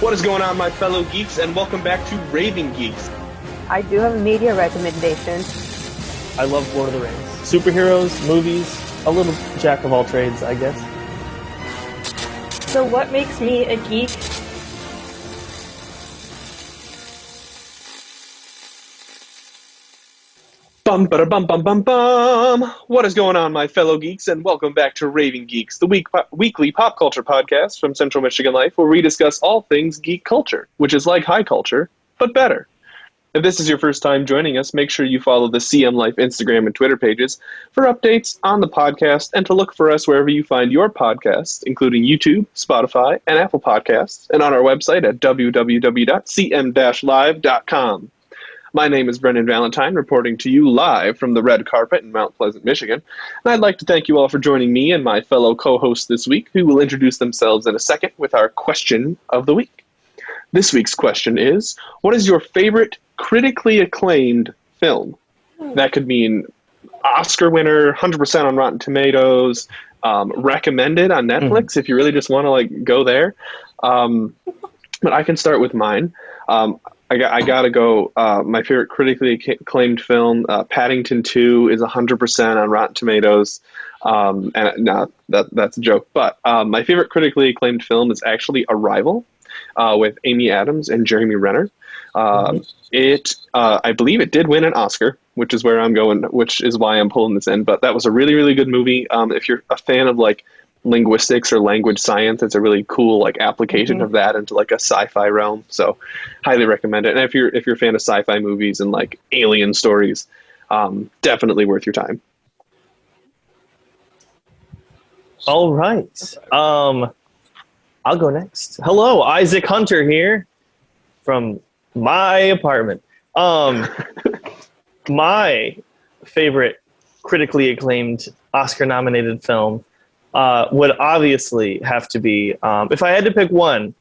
What is going on, my fellow geeks, and welcome back to Raving Geeks. I do have a media recommendation. I love Lord of the Rings. Superheroes, movies, a little jack of all trades, I guess. So what makes me a geek? Bum ba bum bum bum bum. What is going on, my fellow geeks, and welcome back to Raving Geeks, the weekly pop culture podcast from Central Michigan Life, where we discuss all things geek culture, which is like high culture, but better. If this is your first time joining us, make sure you follow the CM Life Instagram and Twitter pages for updates on the podcast and to look for us wherever you find your podcasts, including YouTube, Spotify, and Apple Podcasts, and on our website at www.cm-live.com. My name is Brendan Valentine, reporting to you live from the red carpet in Mount Pleasant, Michigan. And I'd like to thank you all for joining me and my fellow co-hosts this week, who will introduce themselves in a second with our question of the week. This week's question is, what is your favorite critically acclaimed film? That could mean Oscar winner, 100% on Rotten Tomatoes, recommended on Netflix if you really just want to go there. But I can start with mine. I gotta go. My favorite critically acclaimed film, Paddington 2, is 100% on Rotten Tomatoes. And no, that's a joke. But my favorite critically acclaimed film is actually Arrival, with Amy Adams and Jeremy Renner. I believe it did win an Oscar, which is where I'm going, which is why I'm pulling this in. But that was a really, really good movie. If you're a fan of linguistics or language science, it's a really cool application of that into a sci-fi realm. So highly recommend it. And if you're a fan of sci-fi movies and alien stories, definitely worth your time. All right. I'll go next. Hello, Isaac Hunter here from my apartment. My favorite critically acclaimed Oscar-nominated film would obviously have to be, if I had to pick one,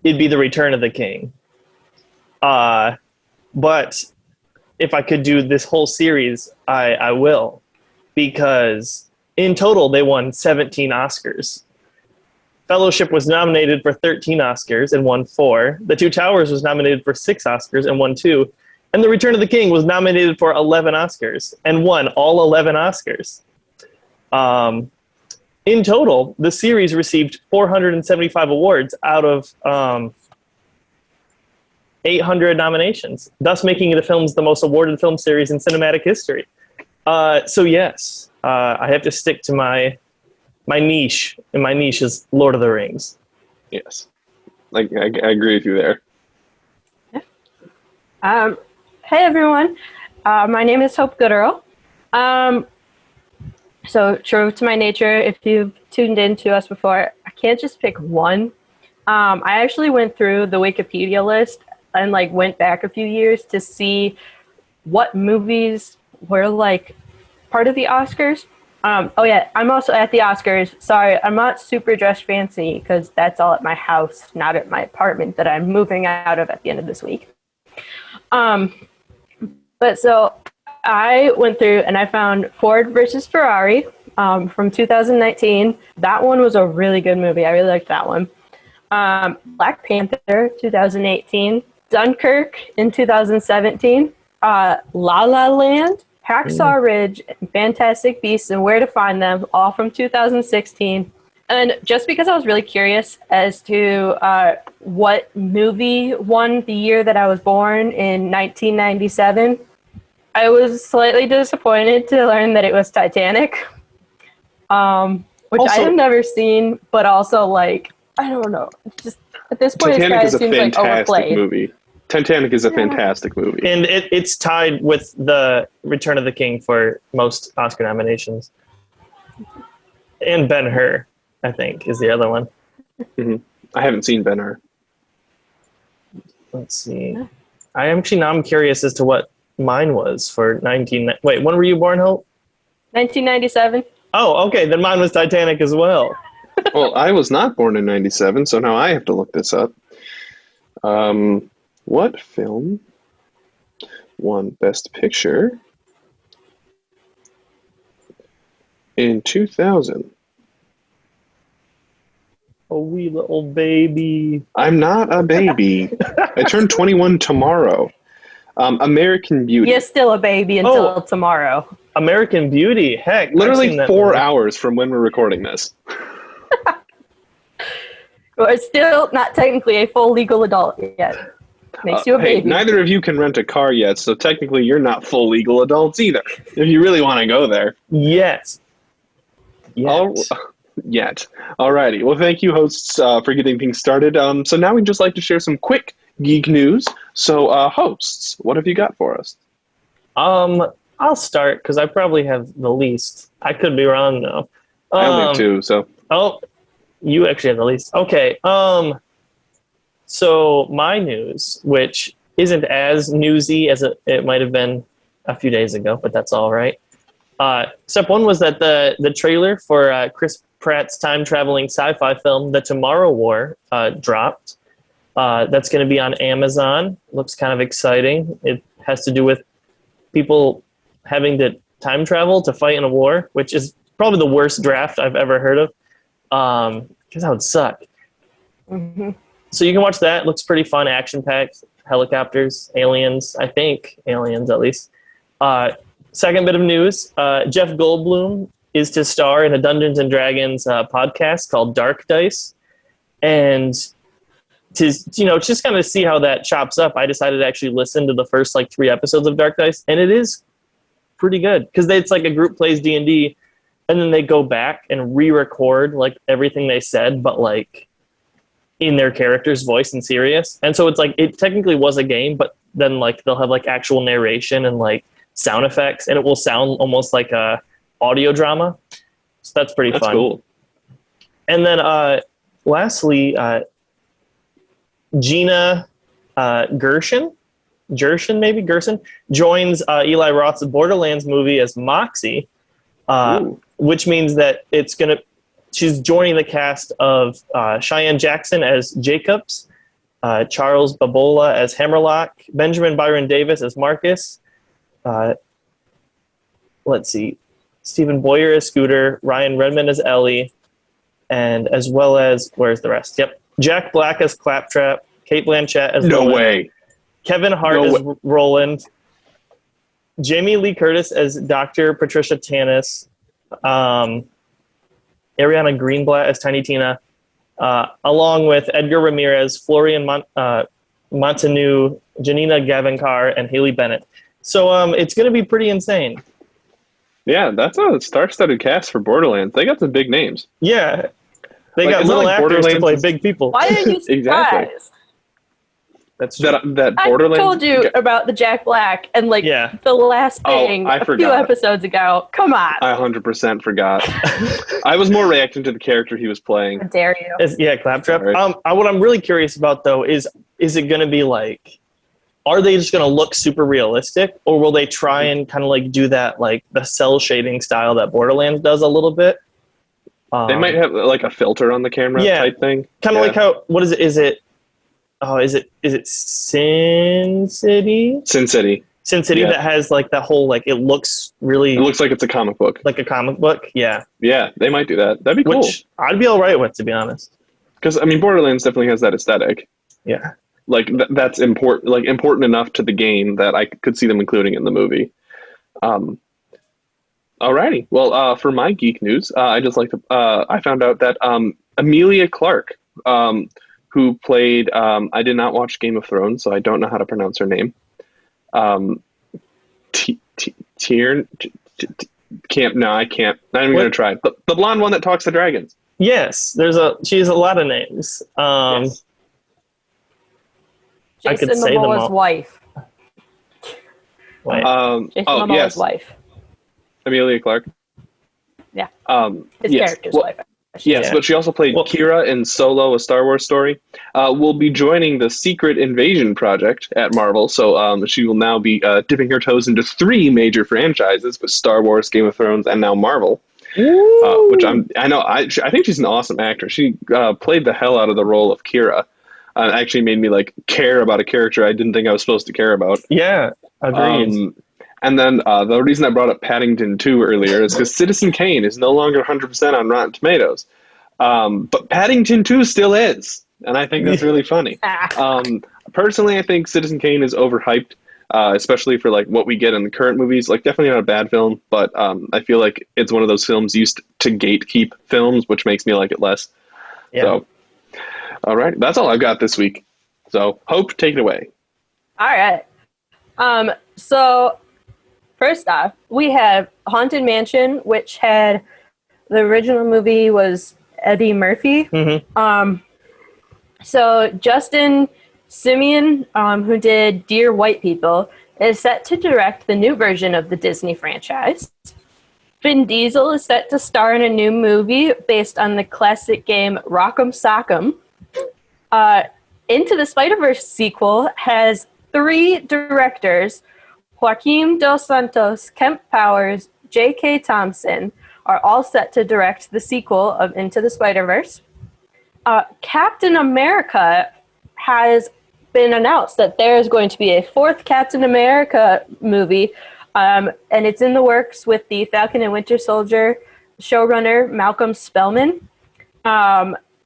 it'd be The Return of the King. But if I could do this whole series, I will. Because in total, they won 17 Oscars. Fellowship was nominated for 13 Oscars and won 4. The Two Towers was nominated for 6 Oscars and won 2. And The Return of the King was nominated for 11 Oscars and won all 11 Oscars. In total, the series received 475 awards out of 800 nominations, thus making the films the most awarded film series in cinematic history. So yes, I have to stick to my niche, and my niche is Lord of the Rings. Yes, I agree with you there. Hey everyone, my name is Hope Gooderl. So true to my nature, if you've tuned in to us before, I can't just pick one. I actually went through the Wikipedia list and went back a few years to see what movies were part of the Oscars. Oh yeah, I'm also at the Oscars. Sorry, I'm not super dressed fancy because that's all at my house, not at my apartment that I'm moving out of at the end of this week. But so I went through and I found Ford versus Ferrari from 2019. That one was a really good movie. I really liked that one. Black Panther 2018. Dunkirk in 2017. La La Land. Hacksaw Ridge, Fantastic Beasts and Where to Find Them, all from 2016. And just because I was really curious as to what movie won the year that I was born in 1997, I was slightly disappointed to learn that it was Titanic, which I have never seen, but also I don't know, just at this point Titanic it seems overplayed. Movie. Titanic is a fantastic movie. And it's tied with The Return of the King for most Oscar nominations. And Ben-Hur, I think, is the other one. Mm-hmm. I haven't seen Ben-Hur. Let's see. I'm curious as to what mine was for 19... Wait, when were you born, Hope? 1997. Oh, okay. Then mine was Titanic as well. Well, I was not born in 97, so now I have to look this up. What film won Best Picture in 2000? A wee little baby. I'm not a baby. I turned 21 tomorrow. American Beauty. You're still a baby until tomorrow. American Beauty. Heck, I've Literally seen that 4 movie. hours from when we're recording this. We're still not technically a full legal adult yet. Makes you a Hey, baby. neither of you can rent a car yet, so technically you're not full legal adults either, if you really want to go there. Yes. Yet. Alrighty. Well, thank you, hosts, for getting things started. So now we'd just like to share some quick geek news. So, hosts, what have you got for us? I'll start because I probably have the least. I could be wrong though. I only have 2, so. Oh, you actually have the least. Okay. So my news, which isn't as newsy as it might have been a few days ago, but that's all right. Step one was that the trailer for Chris Pratt's time-traveling sci-fi film, The Tomorrow War, dropped. That's going to be on Amazon. Looks kind of exciting. It has to do with people having to time travel to fight in a war, which is probably the worst draft I've ever heard of, because that would suck. Mm-hmm. So you can watch that. It looks pretty fun, action-packed, helicopters, aliens, I think, aliens at least. Second bit of news, Jeff Goldblum is to star in a Dungeons & Dragons podcast called Dark Dice. And to just kind of see how that chops up, I decided to actually listen to the first 3 episodes of Dark Dice, and it is pretty good because it's like a group plays D&D, and then they go back and re-record everything they said, but in their character's voice and serious. And so it's it technically was a game, but then they'll have actual narration and sound effects, and it will sound almost like a audio drama. So that's pretty fun. That's cool. And then lastly, Gina Gershon joins Eli Roth's Borderlands movie as Moxie, which means that she's joining the cast of Cheyenne Jackson as Jacobs, Charles Babola as Hammerlock, Benjamin Byron Davis as Marcus, let's see, Stephen Boyer as Scooter, Ryan Redmond as Ellie, and as well as, where's the rest? Yep. Jack Black as Claptrap, Kate Blanchett as No Roland, way. Kevin Hart as Roland, Jamie Lee Curtis as Dr. Patricia Tanis, Ariana Greenblatt as Tiny Tina, along with Edgar Ramirez, Florian Montanou, Janina Gavankar, and Haley Bennett. So it's going to be pretty insane. Yeah, that's a star-studded cast for Borderlands. They got some big names. Yeah. They got little actors to play big people. Why are you surprised? Exactly. That's true. That Borderlands. I told you about the Jack Black and the last thing I a few forgot. episodes ago. Come on. I 100% forgot. I was more reacting to the character he was playing. How dare you? Claptrap. Sorry. What I'm really curious about though is it going to be are they just going to look super realistic, or will they try and kind of do that the cell shading style that Borderlands does a little bit? They might have a filter on the camera type thing. Kind of how, what is it? Is it Sin City? Sin City. Sin City that has that whole it looks really. It looks like it's a comic book. Like a comic book, yeah. Yeah, they might do that. That'd be cool. Which I'd be all right with, to be honest. Because Borderlands definitely has that aesthetic. Yeah. That's important. Important enough to the game that I could see them including in the movie. Alrighty. Well, for my geek news, I found out that Emilia Clarke, who played, I did not watch Game of Thrones, so I don't know how to pronounce her name. Can't. No, I can't. Not even going to try. The blonde one that talks to dragons. Yes, she has a lot of names. Yes. I Jason could say them Momoa's all. wife. Wait. Jason Momoa's wife. Emilia Clarke. Yeah. His character's wife. Yes, but she also played Kira in Solo, a Star Wars story. Will be joining the Secret Invasion project at Marvel, so she will now be dipping her toes into 3 major franchises with Star Wars, Game of Thrones, and now Marvel. Which I think she's an awesome actor. She played the hell out of the role of Kira. Actually made me care about a character I didn't think I was supposed to care about. Yeah, agreed. And then the reason I brought up Paddington 2 earlier is because Citizen Kane is no longer 100% on Rotten Tomatoes. But Paddington 2 still is, and I think that's really funny. Personally, I think Citizen Kane is overhyped, especially for like what we get in the current movies. Like, definitely not a bad film, but I feel like it's one of those films used to gatekeep films, which makes me like it less. Yeah. So, all right, that's all I've got this week. So, Hope, take it away. All right. So first off, we have Haunted Mansion, which had the original movie was Eddie Murphy. Mm-hmm. So Justin Simeon, who did Dear White People, is set to direct the new version of the Disney franchise. Vin Diesel is set to star in a new movie based on the classic game Rock'em Sock'em. Into the Spider-Verse sequel has 3 directors, Joaquin Dos Santos, Kemp Powers, J.K. Thompson, are all set to direct the sequel of Into the Spider-Verse. Captain America has been announced that there is going to be a 4th Captain America movie, and it's in the works with the Falcon and Winter Soldier showrunner Malcolm Spellman.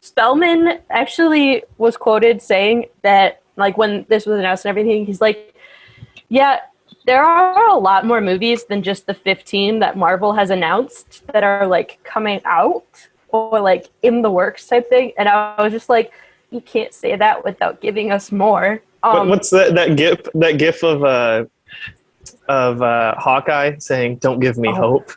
Spellman actually was quoted saying that, like, when this was announced and everything, he's like, yeah, there are a lot more movies than just the 15 that Marvel has announced that are, like, coming out or, like, in the works type thing. And I was just like, you can't say that without giving us more. What's that gif of Hawkeye saying, "Don't give me hope"?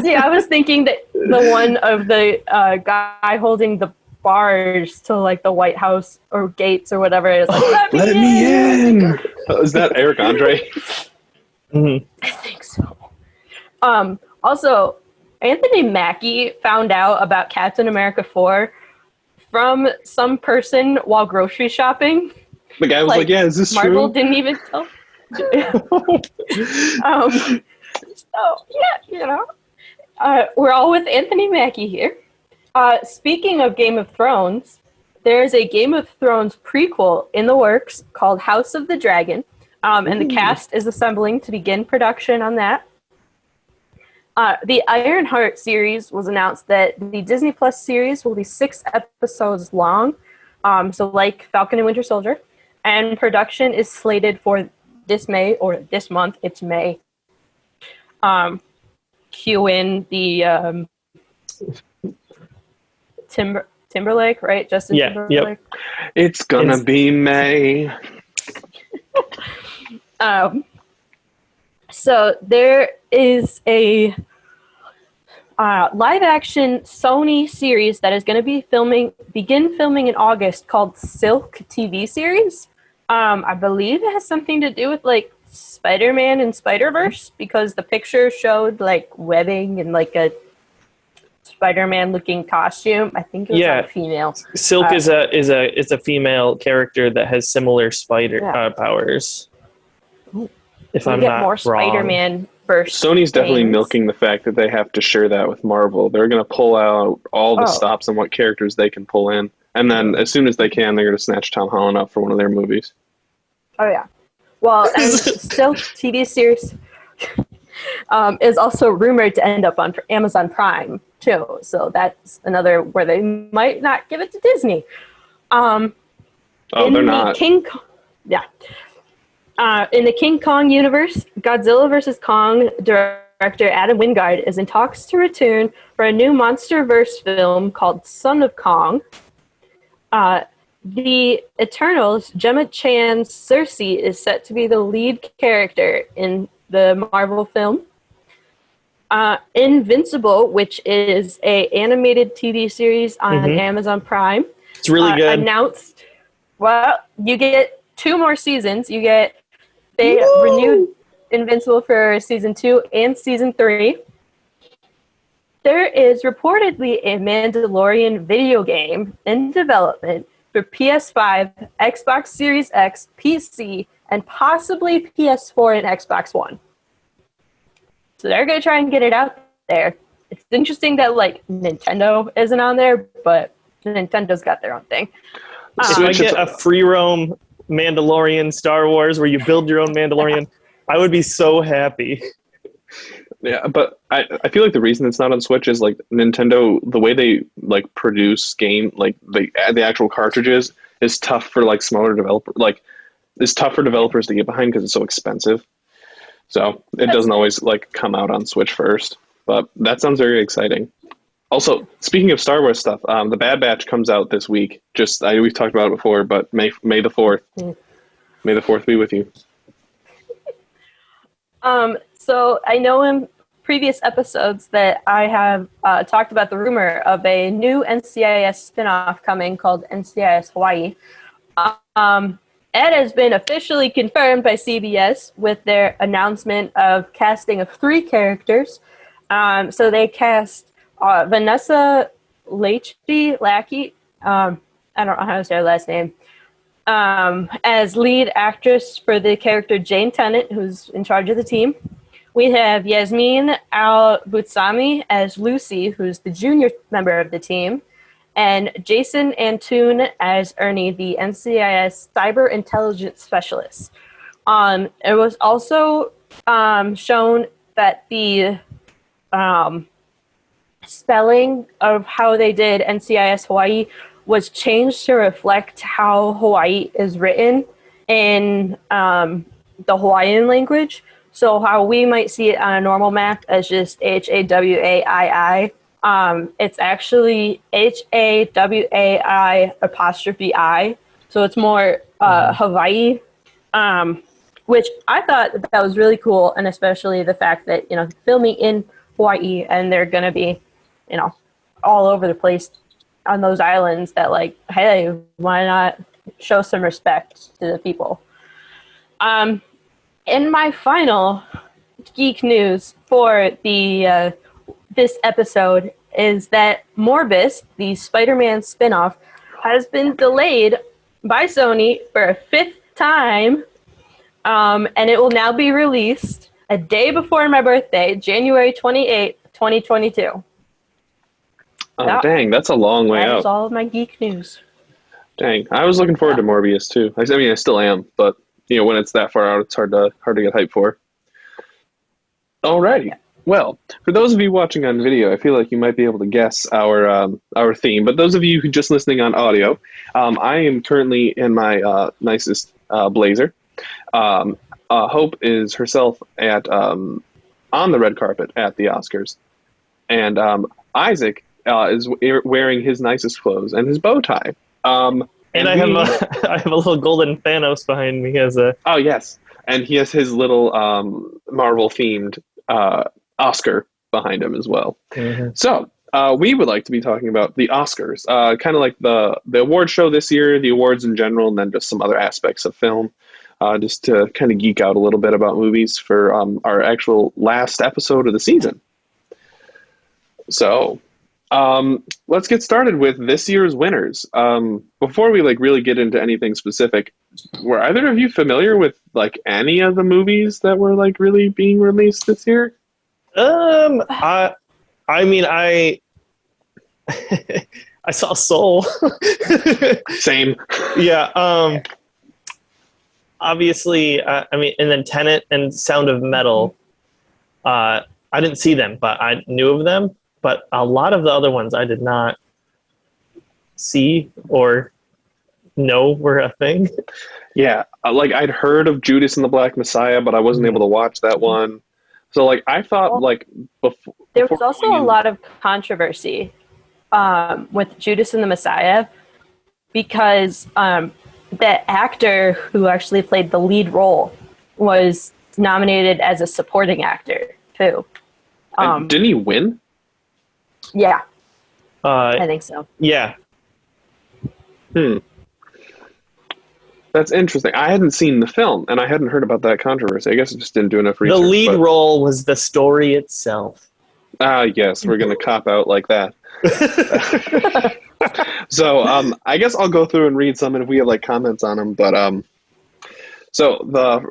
See, I was thinking that the one of the guy holding the bars to like the White House or gates or whatever it is. Like, Let me in. Is that Eric Andre? Mm-hmm. I think so. Also, Anthony Mackie found out about Captain America 4 from some person while grocery shopping. The guy was like, yeah, is this Marvel true? didn't even tell. So, yeah, you know. We're all with Anthony Mackie here. Speaking of Game of Thrones, there's a Game of Thrones prequel in the works called House of the Dragon, and the cast is assembling to begin production on that. The Ironheart series was announced that the Disney Plus series will be 6 episodes long, so like Falcon and Winter Soldier, and production is slated for this May, or this month, it's May. Cue in the Timberlake, right? Justin Timberlake. Yep. It's gonna be May. So there is a live-action Sony series that is going to begin filming in August called Silk TV series. I believe it has something to do with like Spider-Man and Spider-Verse because the picture showed like webbing and like a Spider-Man looking costume. I think it was a female. Silk is a female character that has similar spider powers. If I'm not more wrong. Spider-Man verse. Sony's definitely milking the fact that they have to share that with Marvel. They're going to pull out all the stops on what characters they can pull in. And then as soon as they can, they're going to snatch Tom Holland up for one of their movies. Oh, yeah. Well, and Silk TV series is also rumored to end up on Amazon Prime, too. So that's another where they might not give it to Disney. They're not. In the King Kong universe, Godzilla vs. Kong director Adam Wingard is in talks to return for a new MonsterVerse film called Son of Kong. The Eternals, Gemma Chan's Cersei is set to be the lead character in the Marvel film. Invincible, which is a animated TV series on Amazon Prime. It's really good. Announced. Well, you get 2 more seasons. They renewed Invincible for season 2 and season 3. There is reportedly a Mandalorian video game in development for PS5, Xbox Series X, PC, and possibly PS4 and Xbox One. So they're going to try and get it out there. It's interesting that like Nintendo isn't on there, but Nintendo's got their own thing. If I get a free roam Mandalorian Star Wars where you build your own Mandalorian, I would be so happy. Yeah, but I feel like the reason it's not on Switch is like Nintendo, the way they like produce game, like the actual cartridges is tough for like smaller developer, like it's tough for developers to get behind because it's so expensive. So it That's doesn't always like come out on Switch first. But that sounds very exciting. Also, speaking of Star Wars stuff, the Bad Batch comes out this week. We've talked about it before, but May the 4th. May the 4th be with you. So I know in previous episodes that I have talked about the rumor of a new NCIS spinoff coming called NCIS Hawaii. It has been officially confirmed by CBS with their announcement of casting of 3 characters. So they cast Vanessa Lackey, I don't know how to say her last name, as lead actress for the character Jane Tennant, who's in charge of the team. We have Yasmin Al-Butsami as Lucy, who's the junior member of the team, and Jason Antoon as Ernie, the NCIS Cyber Intelligence Specialist. It was also shown that the spelling of how they did NCIS Hawaii was changed to reflect how Hawaii is written in the Hawaiian language. So how we might see it on a normal map as just Hawaii, it's actually Hawai'. So it's more Hawaii, which I thought that was really cool, and especially the fact that, you know, filming in Hawaii and they're going to be, you know, all over the place on those islands, that like, hey, why not show some respect to the people? In my final geek news for the this episode is that Morbius, the Spider-Man spinoff, has been delayed by Sony for a 5th time, and it will now be released a day before my birthday, January 28th, 2022. Oh, dang, that's a long way out. That is all of my geek news. Dang, I was looking forward to Morbius too. I mean, I still am, but you know, when it's that far out, it's hard to get hyped for. Alrighty. Well, for those of you watching on video, I feel like you might be able to guess our theme. But those of you who are just listening on audio, I am currently in my nicest blazer. Hope is herself at on the red carpet at the Oscars, and Isaac is wearing his nicest clothes and his bow tie. And I have a little golden Thanos behind me as a... Oh, yes. And he has his little Marvel-themed Oscar behind him as well. Mm-hmm. So we would like to be talking about the Oscars, kind of like the award show this year, the awards in general, and then just some other aspects of film, just to kind of geek out a little bit about movies for our actual last episode of the season. So... let's get started with this year's winners. Before we like really get into anything specific, were either of you familiar with like any of the movies that were like really being released this year? I mean, I saw Soul. Same. Yeah. Obviously, I mean, and then Tenet and Sound of Metal. I didn't see them, but I knew of them. But a lot of the other ones I did not see or know were a thing. Yeah, like I'd heard of Judas and the Black Messiah, but I wasn't able to watch that one. So like I thought, like before there was also a lot of controversy with Judas and the Messiah because the actor who actually played the lead role was nominated as a supporting actor too. Didn't he win? Yeah, I think so. Yeah. That's interesting. I hadn't seen the film, and I hadn't heard about that controversy. I guess I just didn't do enough research. The lead role was the story itself. Yes, we're going to cop out like that. So I guess I'll go through and read some, and if we have like comments on them. But so the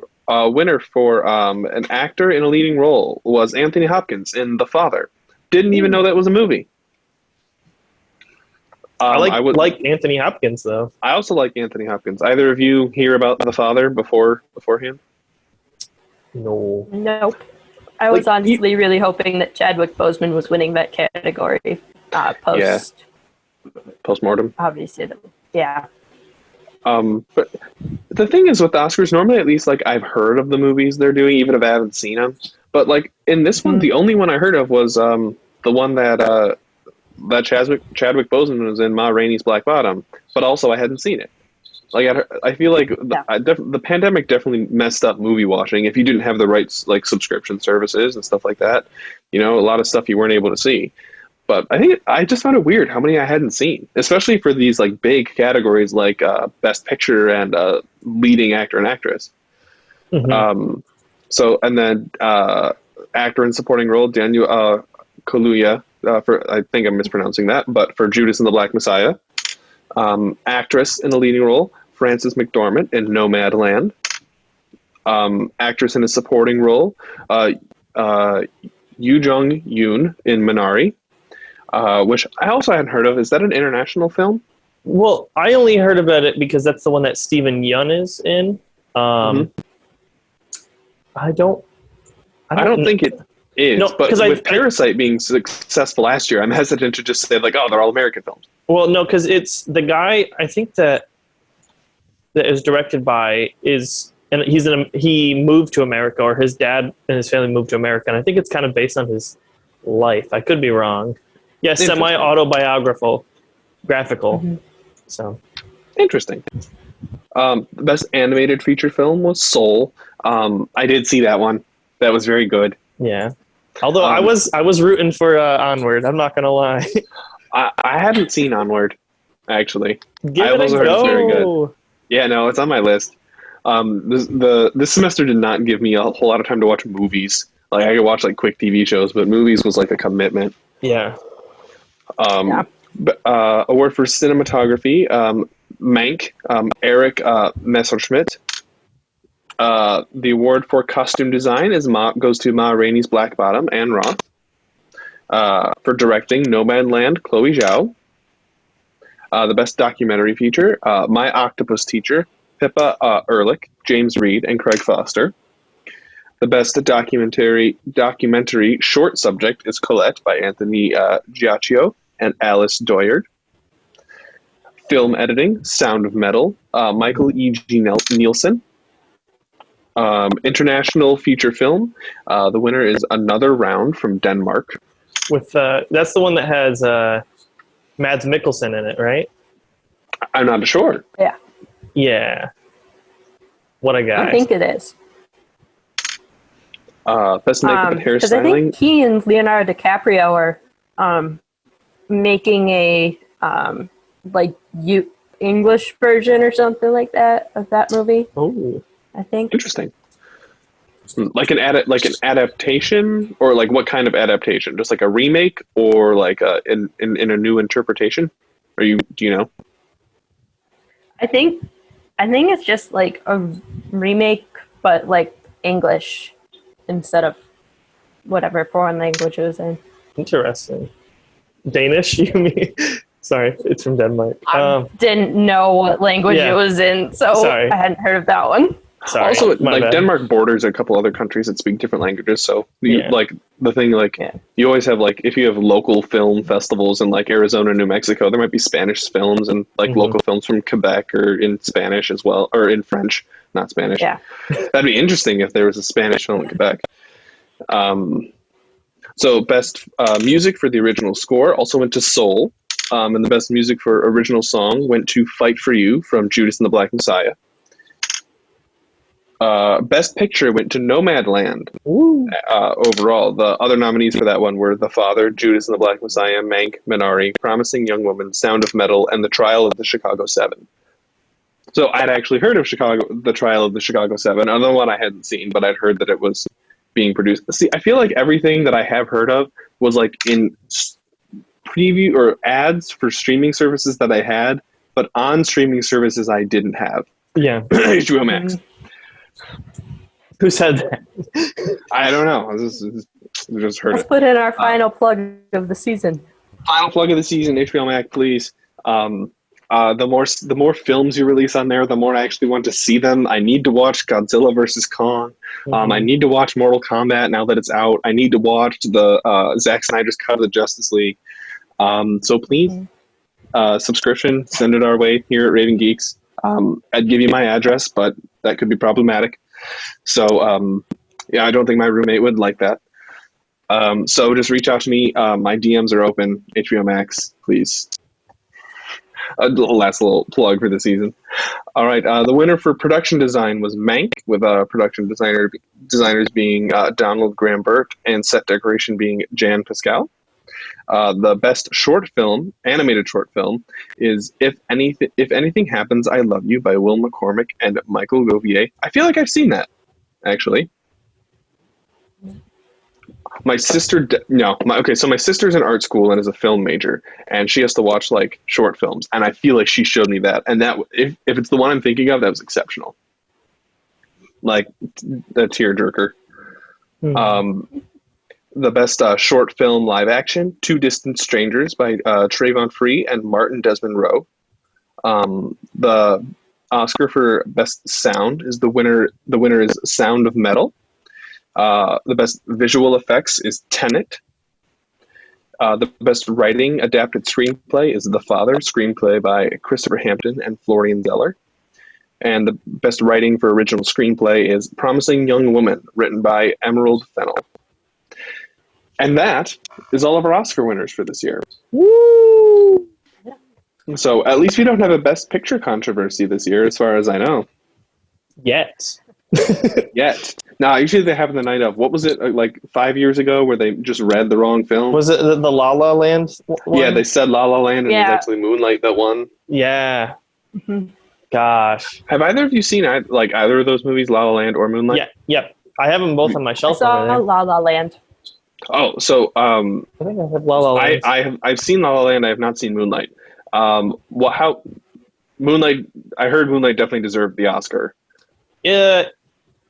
winner for an actor in a leading role was Anthony Hopkins in The Father. Didn't even know that was a movie. I like Anthony Hopkins, though. I also like Anthony Hopkins. Either of you hear about The Father beforehand? No. Nope. I was honestly really hoping that Chadwick Boseman was winning that category. Postmortem. Obviously, yeah. But the thing is with the Oscars, normally at least like I've heard of the movies they're doing, even if I haven't seen them. But like in this one, the only one I heard of was the one that Chadwick Boseman was in, Ma Rainey's Black Bottom. But also I hadn't seen it. Like I feel like the pandemic definitely messed up movie watching. If you didn't have the right like subscription services and stuff like that, a lot of stuff you weren't able to see. But I just found it weird how many I hadn't seen, especially for these like big categories like Best Picture and leading actor and actress. So and then actor in supporting role Daniel Kaluuya for, I think I'm mispronouncing that, but for Judas and the Black Messiah. Actress in the leading role Frances McDormand in Nomadland. Actress in a supporting role Yoo Jong-yoon in Minari. Which I also hadn't heard of. Is that an international film? Well, I only heard about it because that's the one that Steven Yeun is in. I don't think it is. No, but with Parasite being successful last year, I'm hesitant to just say like, oh, they're all American films. Well, no, because it's the guy I think that is directed by and he moved to America, or his dad and his family moved to America, and I think it's kind of based on his life. I could be wrong. Yeah, semi-autobiographical, graphical. So interesting. The best animated feature film was Soul. I did see that one. That was very good. Yeah. Although I was rooting for Onward. I'm not gonna lie. I haven't seen Onward, actually. Give it a go. It's very good. Yeah, no, it's on my list. This semester did not give me a whole lot of time to watch movies. Like I could watch like quick TV shows, but movies was like a commitment. Yeah. Award for cinematography, Mank, Eric Messerschmidt. The award for costume design goes to Ma Rainey's Black Bottom, Anne Roth. For directing, Nomadland, Chloe Zhao. The best documentary feature, My Octopus Teacher, Pippa Ehrlich, James Reed, and Craig Foster. The best documentary short subject is Colette by Anthony Giacchio and Alice Doyard. Film editing, Sound of Metal, Michael E.G. Nielsen. International feature film, the winner is Another Round from Denmark. With that's the one that has Mads Mikkelsen in it, right? I'm not sure. Yeah. Yeah. What a guy. I think it is. Best makeup and hairstyling. Because I think he and Leonardo DiCaprio are making a English version or something like that of that movie. Oh, I think. Interesting. Like an adaptation, or like what kind of adaptation? Just like a remake, or like in a new interpretation? Do you know? I think it's just like a remake, but like English instead of whatever foreign language it was in. Interesting. Danish, you mean? Sorry, it's from Denmark. I didn't know what language it was in, so I hadn't heard of that one. Sorry, also, like bad. Denmark borders a couple other countries that speak different languages, so you always have like, if you have local film festivals in like Arizona, New Mexico, there might be Spanish films and like local films from Quebec or in Spanish as well, or in French, not Spanish. Yeah, that'd be interesting if there was a Spanish film in Quebec. So best music for the original score also went to Soul, and the best music for original song went to Fight for You from Judas and the Black Messiah. Best Picture went to Nomadland. Overall, the other nominees for that one were The Father, Judas and the Black Messiah, Mank, Minari, Promising Young Woman, Sound of Metal, and The Trial of the Chicago 7. So I'd actually heard of The Trial of the Chicago 7, another one I hadn't seen, but I'd heard that it was being produced. See, I feel like everything that I have heard of was like in preview or ads for streaming services that I had, but on streaming services I didn't have. Yeah. HBO Max. Who said that? I don't know. I just heard Let's put in our final plug of the season. Final plug of the season, HBO Max, please. The more films you release on there, the more I actually want to see them. I need to watch Godzilla versus Kong. I need to watch Mortal Kombat now that it's out. I need to watch the Zack Snyder's cut of the Justice League. So please, subscription, send it our way here at Raving Geeks. I'd give you my address, but that could be problematic. So yeah, I don't think my roommate would like that. So just reach out to me. My DMs are open. HBO Max, please. A last little plug for the season. All right, the winner for production design was Mank, with production designers being Donald Graham Burke and set decoration being Jan Pascal. The best short film, animated short film, is If Anything Happens, I Love You by Will McCormick and Michael Govier. I feel like I've seen that, actually. My sister, so my sister's in art school and is a film major, and she has to watch like short films, and I feel like she showed me that, and that if it's the one I'm thinking of, that was exceptional, like the tearjerker. The best short film live action, Two Distant Strangers by Trayvon Free and Martin Desmond Rowe. The Oscar for best sound is the winner is Sound of Metal. The best visual effects is Tenet. The best writing adapted screenplay is The Father, screenplay by Christopher Hampton and Florian Zeller. And the best writing for original screenplay is Promising Young Woman, written by Emerald Fennell. And that is all of our Oscar winners for this year. Woo! So at least we don't have a best picture controversy this year, as far as I know. Yet. Now, usually they have the night of. What was it, like 5 years ago, where they just read the wrong film? Was it the La La Land one? Yeah, they said La La Land, and it was actually Moonlight that won. Yeah. Gosh. Have either of you seen like either of those movies, La La Land or Moonlight? Yeah. Yep. I have them both on my shelf I saw over there. La La Land. Oh, so I think I have La La Land. I've seen La La Land. I have not seen Moonlight. How Moonlight? I heard Moonlight definitely deserved the Oscar. Yeah,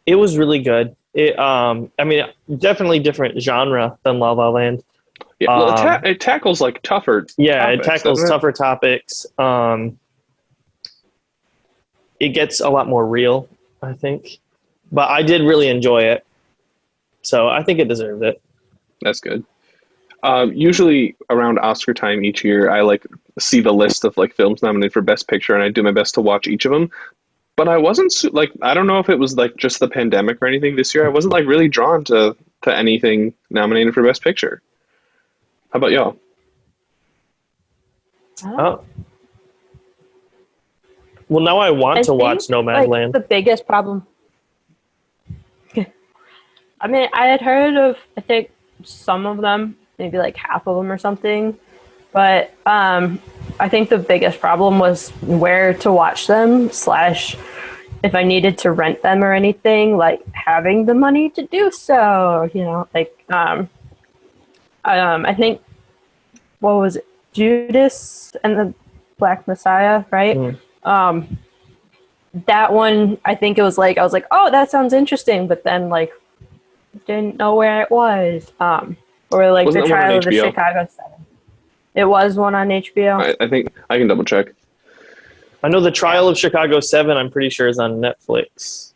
it was really good. It I mean, definitely different genre than La La Land. Yeah, well, it tackles like tougher. Yeah, topics, it tackles tougher topics. It gets a lot more real, I think. But I did really enjoy it, so I think it deserved it. That's good. Usually around Oscar time each year, I like see the list of like films nominated for Best Picture, and I do my best to watch each of them. But I wasn't like, I don't know if it was like just the pandemic or anything this year. I wasn't like really drawn to anything nominated for Best Picture. How about y'all? Oh. Well, now I want to watch Nomadland. The biggest problem. I mean, I had heard of, I think, some of them, maybe like half of them or something. But I think the biggest problem was where to watch them, / if I needed to rent them or anything, like having the money to do so, like, I think, what was it? Judas and the Black Messiah, right? That one, I think it was like, I was like, oh, that sounds interesting. But then like, didn't know where it was. Or like Wasn't the Trial of the Chicago 7. It was one on HBO. I think I can double check. I know the Trial of Chicago 7, I'm pretty sure, is on Netflix.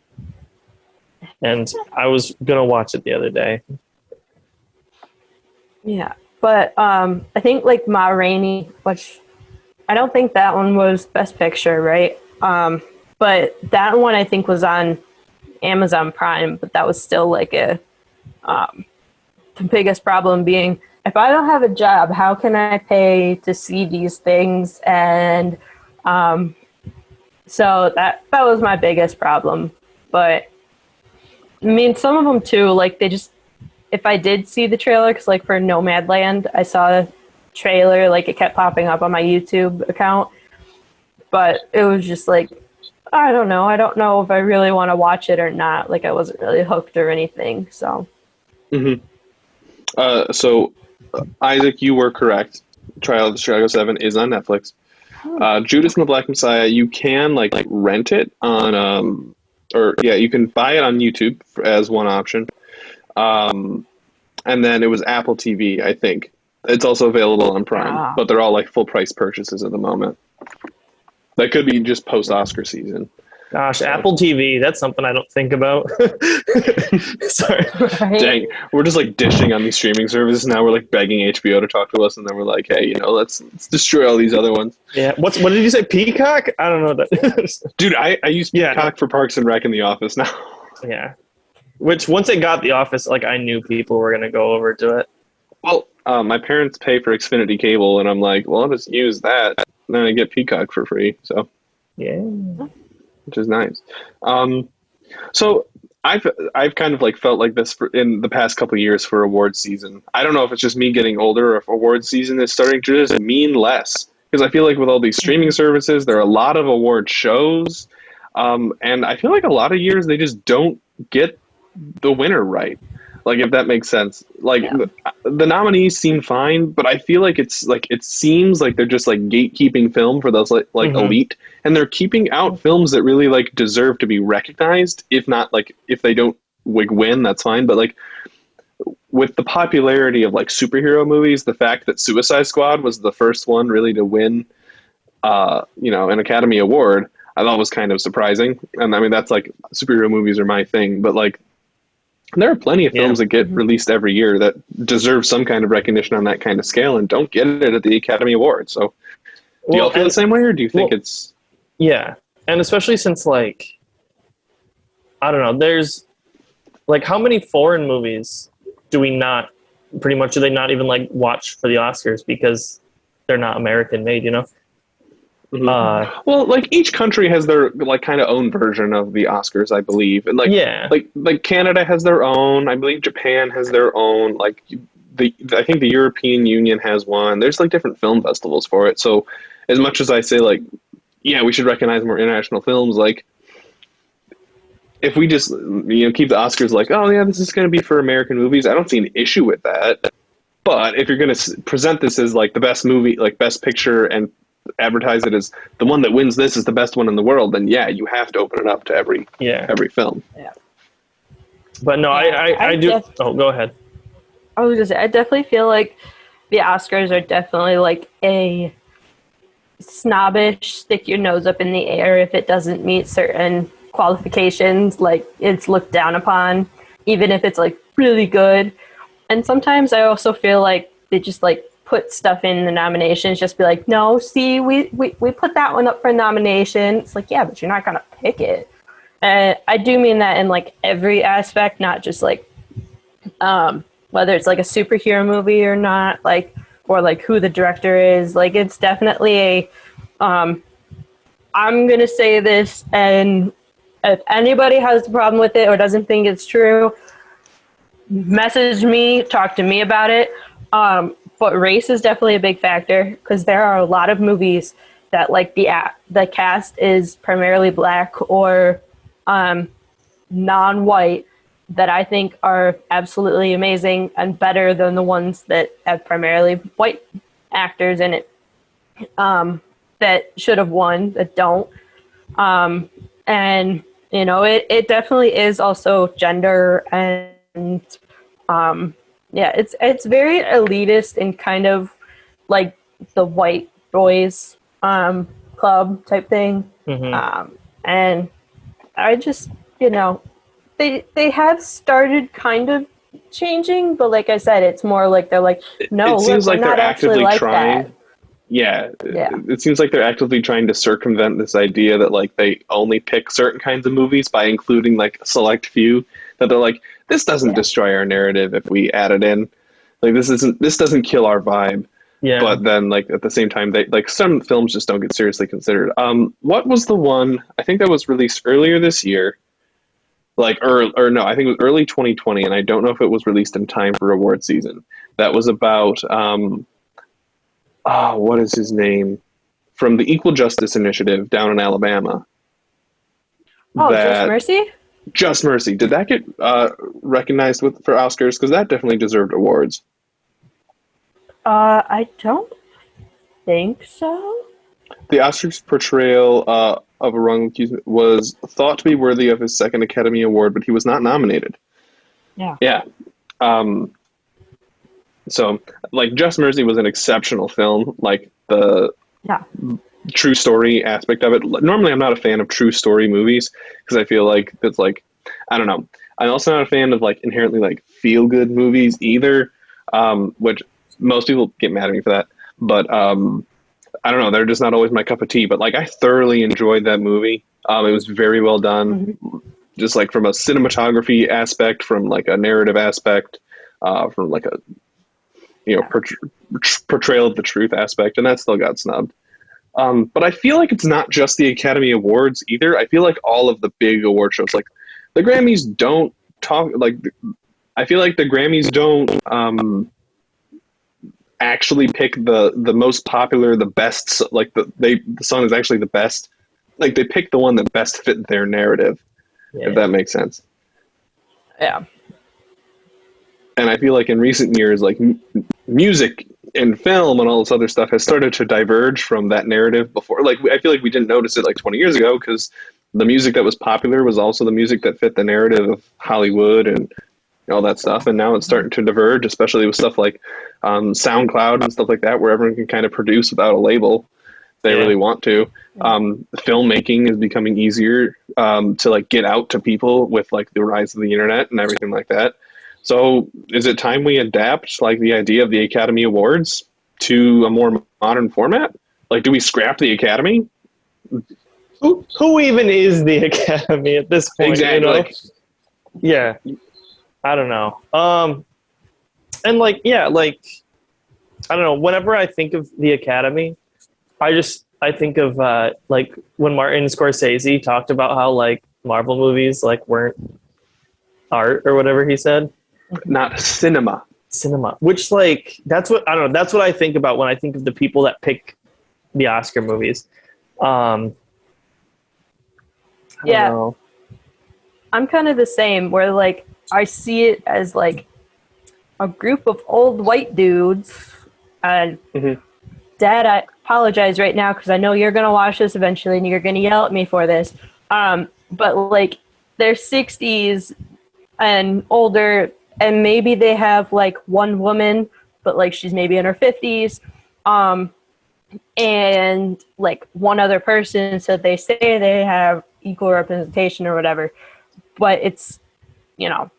And I was going to watch it the other day. Yeah. But I think like Ma Rainey, which I don't think that one was Best Picture, right? But that one I think was on Amazon Prime, but that was still like the biggest problem being, if I don't have a job, how can I pay to see these things? And so that was my biggest problem. But I mean, some of them too, like they just, if I did see the trailer, because like for Nomadland, I saw the trailer, like it kept popping up on my YouTube account, but it was just like, I don't know if I really want to watch it or not. Like I wasn't really hooked or anything. So. So Isaac, you were correct. Trial of the Chicago 7 is on Netflix. Judas and the Black Messiah, you can like rent it on, you can buy it on YouTube as one option. And then it was Apple TV, I think. It's also available on Prime, but they're all like full price purchases at the moment. That could be just post-Oscar season. Gosh, Apple TV, that's something I don't think about. Sorry. Right? Dang, we're just like dishing on these streaming services now. We're like begging HBO to talk to us, and then we're like, hey, let's destroy all these other ones. Yeah. What did you say? Peacock? I don't know what that is. Dude, I use Peacock for Parks and Rec in The Office now. Yeah. Which once it got The Office, like I knew people were gonna go over to it. Well, my parents pay for Xfinity cable, and I'm like, well, I'll just use that. And then I get Peacock for free, so Yeah. which is nice. So I've kind of like felt like this in the past couple of years for award season. I don't know if it's just me getting older or if award season is starting to just mean less, because I feel like with all these streaming services, there are a lot of award shows, and I feel like a lot of years they just don't get the winner right. Like, if that makes sense. Like, the nominees seem fine, but I feel like it seems like they're just like gatekeeping film for those like elite, and they're keeping out films that really like deserve to be recognized. If not, like, if they don't like win, that's fine. But like with the popularity of like superhero movies, the fact that Suicide Squad was the first one really to win, an Academy Award, I thought was kind of surprising. And I mean, that's like, superhero movies are my thing, but like, there are plenty of films that get released every year that deserve some kind of recognition on that kind of scale and don't get it at the Academy Awards. So do y'all feel the same way, or do you think it's... Yeah. And especially since, like, I don't know, there's, like, how many foreign movies do they not even, like, watch for the Oscars because they're not American made, well, like, each country has their like kind of own version of the Oscars, I believe, and like Canada has their own. I believe Japan has their own. Like I think the European Union has one. There's like different film festivals for it. So as much as I say like, yeah, we should recognize more international films, like if we just keep the Oscars like, oh yeah, this is going to be for American movies, I don't see an issue with that. But if you're going to present this as like the best movie, like best picture, and advertise it as the one that wins this is the best one in the world, then yeah, you have to open it up to every film. Yeah. But no, I do. Go ahead. I was gonna say, I definitely feel like the Oscars are definitely like a snobbish, stick your nose up in the air if it doesn't meet certain qualifications. Like, it's looked down upon, even if it's like really good. And sometimes I also feel like they just like put stuff in the nominations, just be like, no, see, we put that one up for nomination. It's like, yeah, but you're not gonna pick it. And I do mean that in like every aspect, not just like whether it's like a superhero movie or not, like, or like who the director is. Like, it's definitely a I'm gonna say this, and if anybody has a problem with it or doesn't think it's true, message me, talk to me about it. But race is definitely a big factor, because there are a lot of movies that like the cast is primarily black or non-white that I think are absolutely amazing and better than the ones that have primarily white actors in it that should have won that don't. And it definitely is also gender and yeah, it's very elitist and kind of like the white boys club type thing. And I just, they have started kind of changing, but like I said, it's more like they're like, no, it seems like they're actively like trying. That. Yeah, it seems like they're actively trying to circumvent this idea that like they only pick certain kinds of movies by including like a select few, that they're like, this doesn't destroy our narrative if we add it in. Like, this doesn't kill our vibe. Yeah. But then like at the same time, they like some films just don't get seriously considered. What was the one I think that was released earlier this year? Like, or no, I think it was early 2020, and I don't know if it was released in time for award season. That was about what is his name? From the Equal Justice Initiative down in Alabama. Oh, Just Mercy? Just Mercy. Did that get recognized for Oscars? Because that definitely deserved awards. I don't think so. The Oscars portrayal of a wrongly accused was thought to be worthy of his second Academy Award, but he was not nominated. Yeah. Yeah. So, like, Just Mercy was an exceptional film. Like, the true story aspect of it. Normally, I'm not a fan of true story movies because I feel like it's like, I don't know. I'm also not a fan of like inherently like feel good movies either, which most people get mad at me for that. But I don't know. They're just not always my cup of tea. But like, I thoroughly enjoyed that movie. It was very well done, Mm-hmm. just like from a cinematography aspect, from like a narrative aspect, from like a portrayal of the truth aspect, and that still got snubbed. But I feel like it's not just the Academy Awards either. I feel like all of the big award shows, like the Grammys, don't talk like. I feel like the Grammys don't actually pick the most popular, the best. Like the song is actually the best. Like they pick the one that best fit their narrative, Yeah. if that makes sense. Yeah. And I feel like in recent years, like music and film and all this other stuff has started to diverge from that narrative before. Like, I feel like we didn't notice it like 20 years ago because the music that was popular was also the music that fit the narrative of Hollywood and all that stuff. And now it's starting to diverge, especially with stuff like SoundCloud and stuff like that, where everyone can kind of produce without a label if they really want to. Filmmaking is becoming easier to like get out to people with like the rise of the internet and everything like that. So is it time we adapt like the idea of the Academy Awards to a more modern format? Like, do we scrap the Academy? Who even is the Academy at this point? Exactly. You know? Yeah. I don't know. And like, yeah, like, I don't know. Whenever I think of the Academy, I think of like when Martin Scorsese talked about how like Marvel movies like weren't art or whatever he said. Not cinema. Which like that's what I don't know. That's what I think about when I think of the people that pick the Oscar movies. I don't know. I'm kind of the same where like I see it as like a group of old white dudes and Dad, I apologize right now because I know you're going to watch this eventually and you're going to yell at me for this. But like they're 60s and older, and maybe they have like one woman, but like she's maybe in her 50s. And like one other person, so they say they have equal representation or whatever. But it's, you know,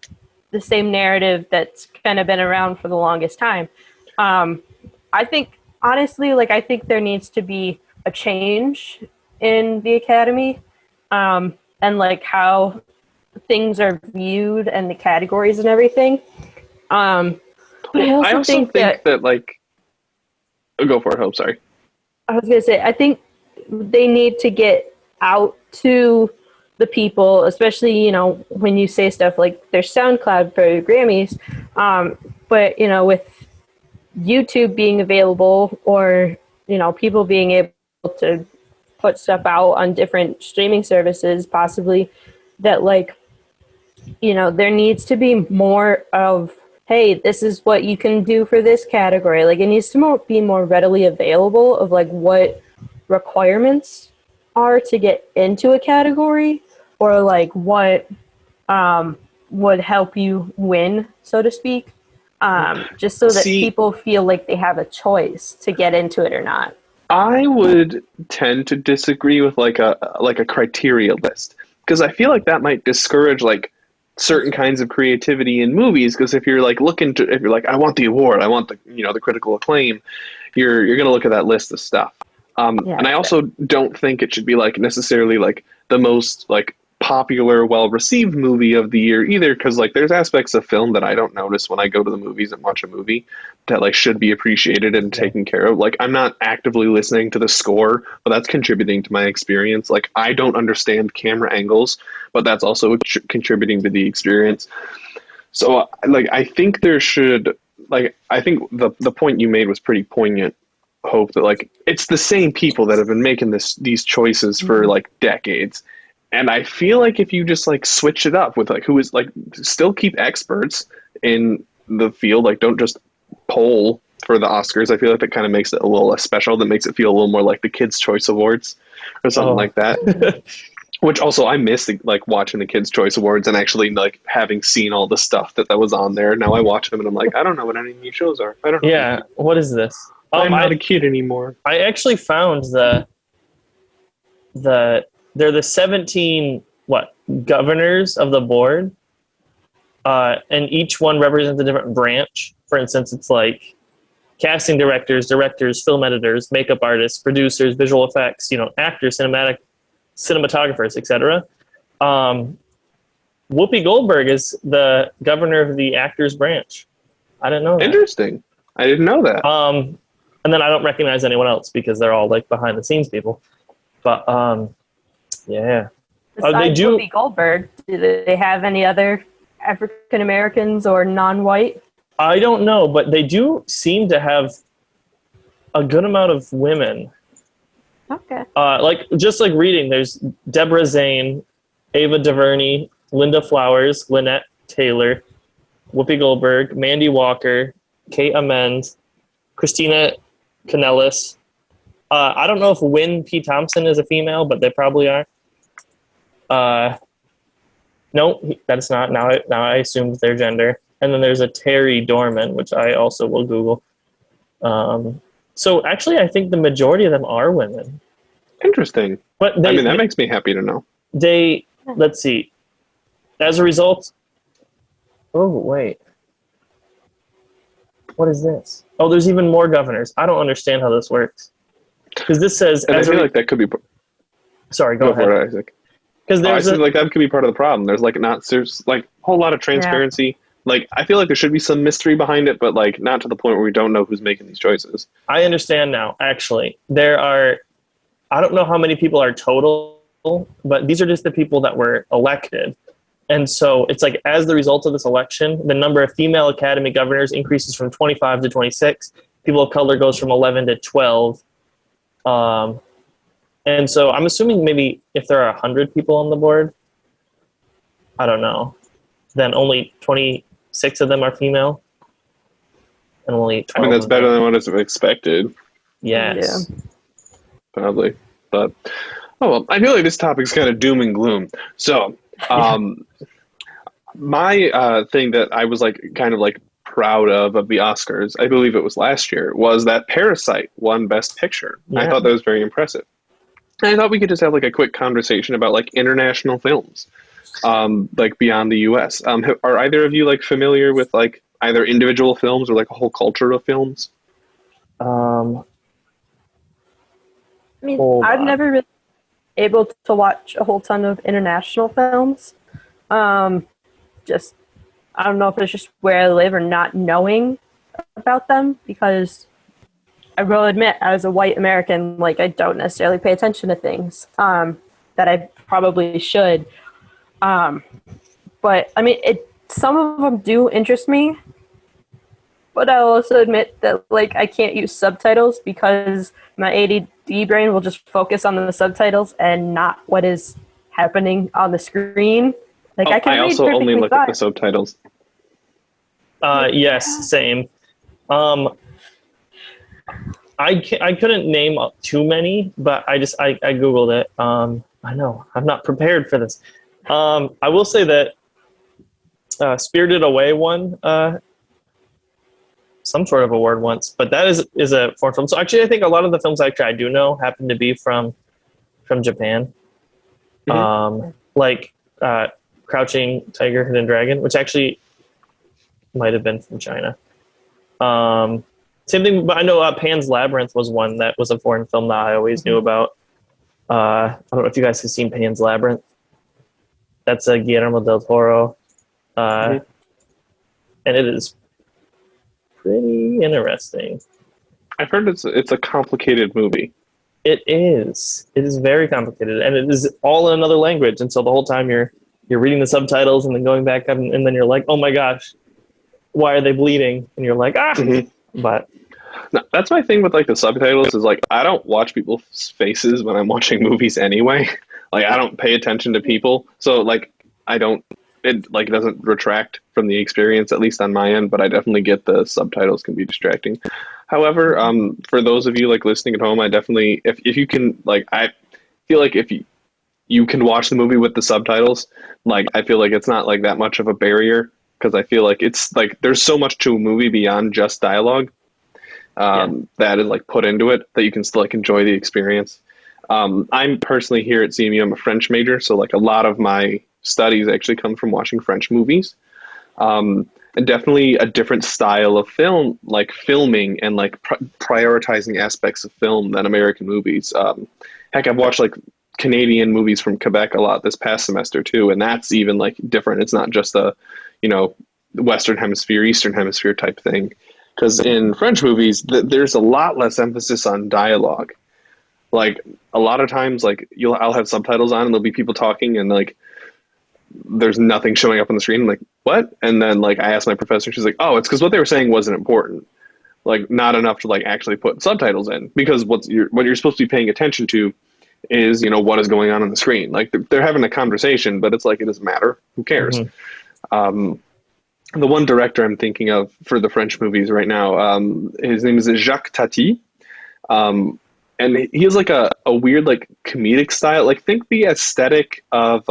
the same narrative that's kind of been around for the longest time. I think, honestly, like, I think there needs to be a change in the Academy and, like, how things are viewed and the categories and everything. But I also think that, like... Oh, go for it, Hope, sorry. I was going to say, I think they need to get out to the people, especially, you know, when you say stuff like there's SoundCloud for the Grammys, but, you know, with YouTube being available or, you know, people being able to put stuff out on different streaming services, possibly, that, like, you know, there needs to be more of, hey, this is what you can do for this category. Like, it needs to be more readily available of, like, what requirements are to get into a category, or, like, what would help you win, so to speak, just so that people feel like they have a choice to get into it or not. I would tend to disagree with like a criteria list, because I feel like that might discourage like certain kinds of creativity in movies. Because if you're like I want the award, I want the, you know, the critical acclaim, you're gonna look at that list of stuff. And I also don't think it should be like necessarily like the most like popular, well-received movie of the year either, because like there's aspects of film that I don't notice when I go to the movies and watch a movie that like should be appreciated and taken care of. Like, I'm not actively listening to the score, but that's contributing to my experience. Like, I don't understand camera angles, but that's also contributing to the experience. So like, I think there should, like, I think the point you made was pretty poignant, Hope, that like it's the same people that have been making these choices for like decades. And I feel like if you just like switch it up with like who is like, still keep experts in the field, like don't just poll for the Oscars. I feel like that kind of makes it a little less special. That makes it feel a little more like the Kids' Choice Awards or something like that. Which also I miss like watching the Kids' Choice Awards and actually like having seen all the stuff that was on there. Now I watch them and I'm like, I don't know what any of these shows are. I don't know. Yeah, what is this? I'm not a kid anymore. I actually found the they're the 17 governors of the board, and each one represents a different branch. For instance, it's like casting directors, film editors, makeup artists, producers, visual effects, actors, cinematographers, etc. Whoopi Goldberg is the governor of the actors branch. I didn't know that. Interesting. I didn't know that. And then I don't recognize anyone else because they're all like behind the scenes people. But yeah. Besides Whoopi Goldberg, do they have any other African Americans or non-white? I don't know, but they do seem to have a good amount of women. Okay. Just reading, there's Deborah Zane, Ava DuVernay, Linda Flowers, Lynette Taylor, Whoopi Goldberg, Mandy Walker, Kate Amend, Christina Canellis. I don't know if Wynn P. Thompson is a female, but they probably are. No, that's not. Now I assumed their gender. And then there's a Terry Dorman, which I also will Google. So actually, I think the majority of them are women. Interesting. But that makes me happy to know. Let's see. As a result, oh wait, what is this? Oh, there's even more governors. I don't understand how this works because this says. And I feel like that could be. Sorry, go ahead, Isaac. Because that could be part of the problem. There's there's a whole lot of transparency. Yeah. I feel like there should be some mystery behind it, but not to the point where we don't know who's making these choices. I understand now. Actually, there are. I don't know how many people are total, but these are just the people that were elected. And so it's as the result of this election, the number of female academy governors increases from 25 to 26. People of color goes from 11 to 12. And so I'm assuming maybe if there are 100 people on the board, I don't know, then only 26 of them are female. And only 12. I mean, that's better than what is expected. Yes. Yeah. Probably. But, I feel like this topic's kind of doom and gloom. So, my thing that I was proud of the Oscars, I believe it was last year, was that Parasite won Best Picture. Yeah. I thought that was very impressive. And I thought we could just have a quick conversation about international films, beyond the U.S. Are either of you familiar with either individual films or a whole culture of films? I've never really been able to watch a whole ton of international films. I don't know if it's just where I live or not knowing about them, because I will admit, as a white American, I don't necessarily pay attention to things that I probably should. But some of them do interest me, but I'll also admit that I can't use subtitles because my ADD brain will just focus on the subtitles and not what is happening on the screen. I also only look at the subtitles. Yes, same. I couldn't name too many, but I Googled it. I know I'm not prepared for this. I will say that Spirited Away won some sort of award once, but that is a foreign film. So actually, I think a lot of the films I do know happen to be from Japan, mm-hmm. Crouching Tiger, Hidden Dragon, which actually might have been from China. Same thing, but I know Pan's Labyrinth was one that was a foreign film that I always knew about. I don't know if you guys have seen Pan's Labyrinth. That's a Guillermo del Toro, and it is pretty interesting. I've heard it's a complicated movie. It is. It is very complicated, and it is all in another language. And so the whole time you're reading the subtitles and then going back up, and then you're like, oh my gosh, why are they bleeding? And you're like, Mm-hmm. But no, that's my thing with the subtitles is I don't watch people's faces when I'm watching movies anyway. I don't pay attention to people, so I don't. It doesn't retract from the experience, at least on my end. But I definitely get the subtitles can be distracting. However, for those of you listening at home, I definitely if you can I feel if you can watch the movie with the subtitles, I feel it's not that much of a barrier, because I feel it's there's so much to a movie beyond just dialogue that is put into it that you can still enjoy the experience. I'm personally here at CMU. I'm a French major, so like a lot of my studies actually come from watching French movies. And definitely a different style of film, like filming and like prioritizing aspects of film than American movies. Heck, I've watched like Canadian movies from Quebec a lot this past semester too, and that's even like different. It's not just a, you know, Western Hemisphere, Eastern Hemisphere type thing. Because in French movies, there's a lot less emphasis on dialogue. Like a lot of times, like I'll have subtitles on, and there'll be people talking, and like there's nothing showing up on the screen. I'm like, what? And then like I asked my professor, she's like, oh, it's because what they were saying wasn't important. Like not enough to like actually put subtitles in, because what you're supposed to be paying attention to is, you know, what is going on the screen. Like they're having a conversation, but it's like it doesn't matter. Who cares? The one director I'm thinking of for the French movies right now, his name is Jacques Tati. And he has like a weird like comedic style. Like think the aesthetic of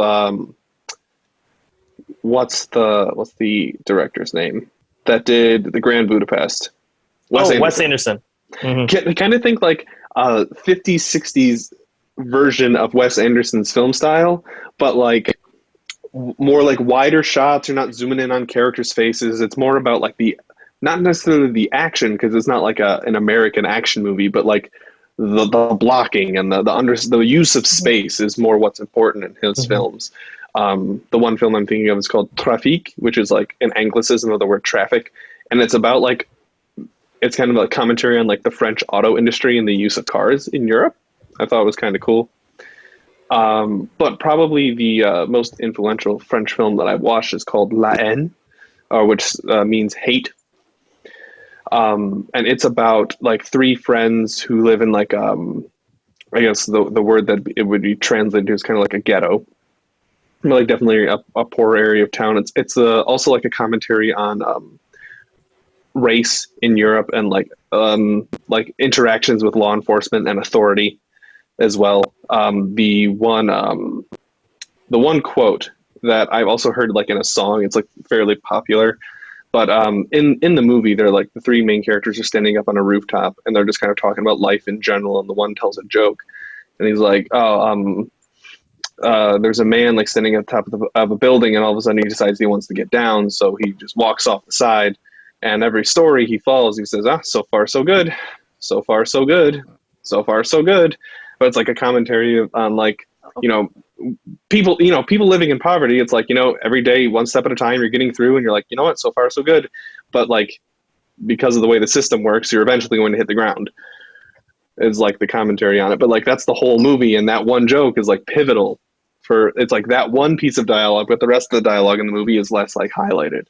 what's the director's name that did The Grand Budapest? Wes Anderson. Kind of think like a 50s, 60s version of Wes Anderson's film style, but like more like wider shots. You're not zooming in on characters' faces. It's more about like not necessarily the action, because it's not like an American action movie, but like the blocking and the use of space is more what's important in his films. The one film I'm thinking of is called Trafic, which is like an anglicism of the word traffic, and it's about like it's kind of a commentary on like the French auto industry and the use of cars in Europe. I thought it was kind of cool. But probably the most influential French film that I've watched is called La Haine, which means hate. And it's about like three friends who live in like I guess the word that it would be translated to is kind of like a ghetto, like definitely a poor area of town. It's also like a commentary on race in Europe and like interactions with law enforcement and authority as well. The one quote that I've also heard like in a song, it's like fairly popular. But in the movie, they're like the three main characters are standing up on a rooftop, and they're just kind of talking about life in general. And the one tells a joke, and he's like, "Oh, there's a man like standing at the top of a building, and all of a sudden he decides he wants to get down, so he just walks off the side. And every story he follows, he says, so far so good, so far so good, so far so good." But it's like a commentary on like, you know, people living in poverty. It's like, you know, every day, one step at a time, you're getting through, and you're like, you know what, so far so good. But like, because of the way the system works, you're eventually going to hit the ground. Is like the commentary on it. But like, that's the whole movie, and that one joke is like pivotal for. It's like that one piece of dialogue, but the rest of the dialogue in the movie is less like highlighted.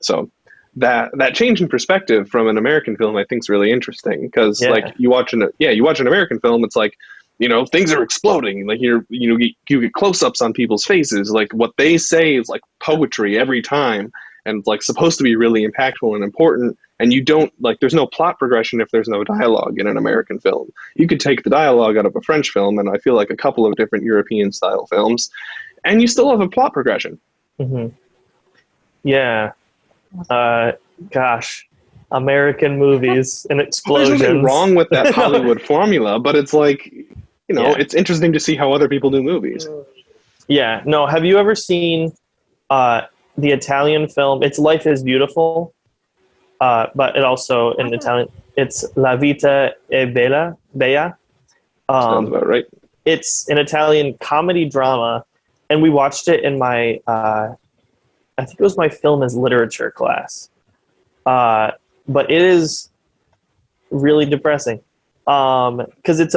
So that change in perspective from an American film, I think, is really interesting, because like you watch an American film, it's like, you know, things are exploding. Like you get close-ups on people's faces. Like what they say is like poetry every time, and like supposed to be really impactful and important. And you don't like, there's no plot progression if there's no dialogue in an American film. You could take the dialogue out of a French film, and I feel like a couple of different European style films, and you still have a plot progression. Yeah. Gosh. American movies and explosions. There's nothing wrong with that Hollywood formula, but it's like, you know, it's interesting to see how other people do movies. Yeah. No, have you ever seen the Italian film? It's Life is Beautiful, but it also, in Italian, it's La Vita è Bella. Sounds about right. It's an Italian comedy drama, and we watched it in my, I think it was my film as literature class. But it is really depressing. Because it